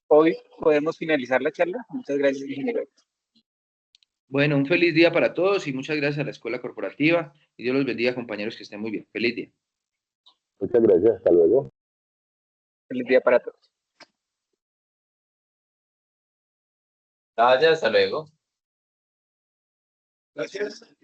hoy podemos finalizar la charla. Muchas gracias, ingeniero. Bueno, un feliz día para todos y muchas gracias a la Escuela Corporativa. Y Dios los bendiga, compañeros, que estén muy bien. Feliz día. Muchas gracias, hasta luego. Feliz día para todos. Gracias, hasta luego. Gracias.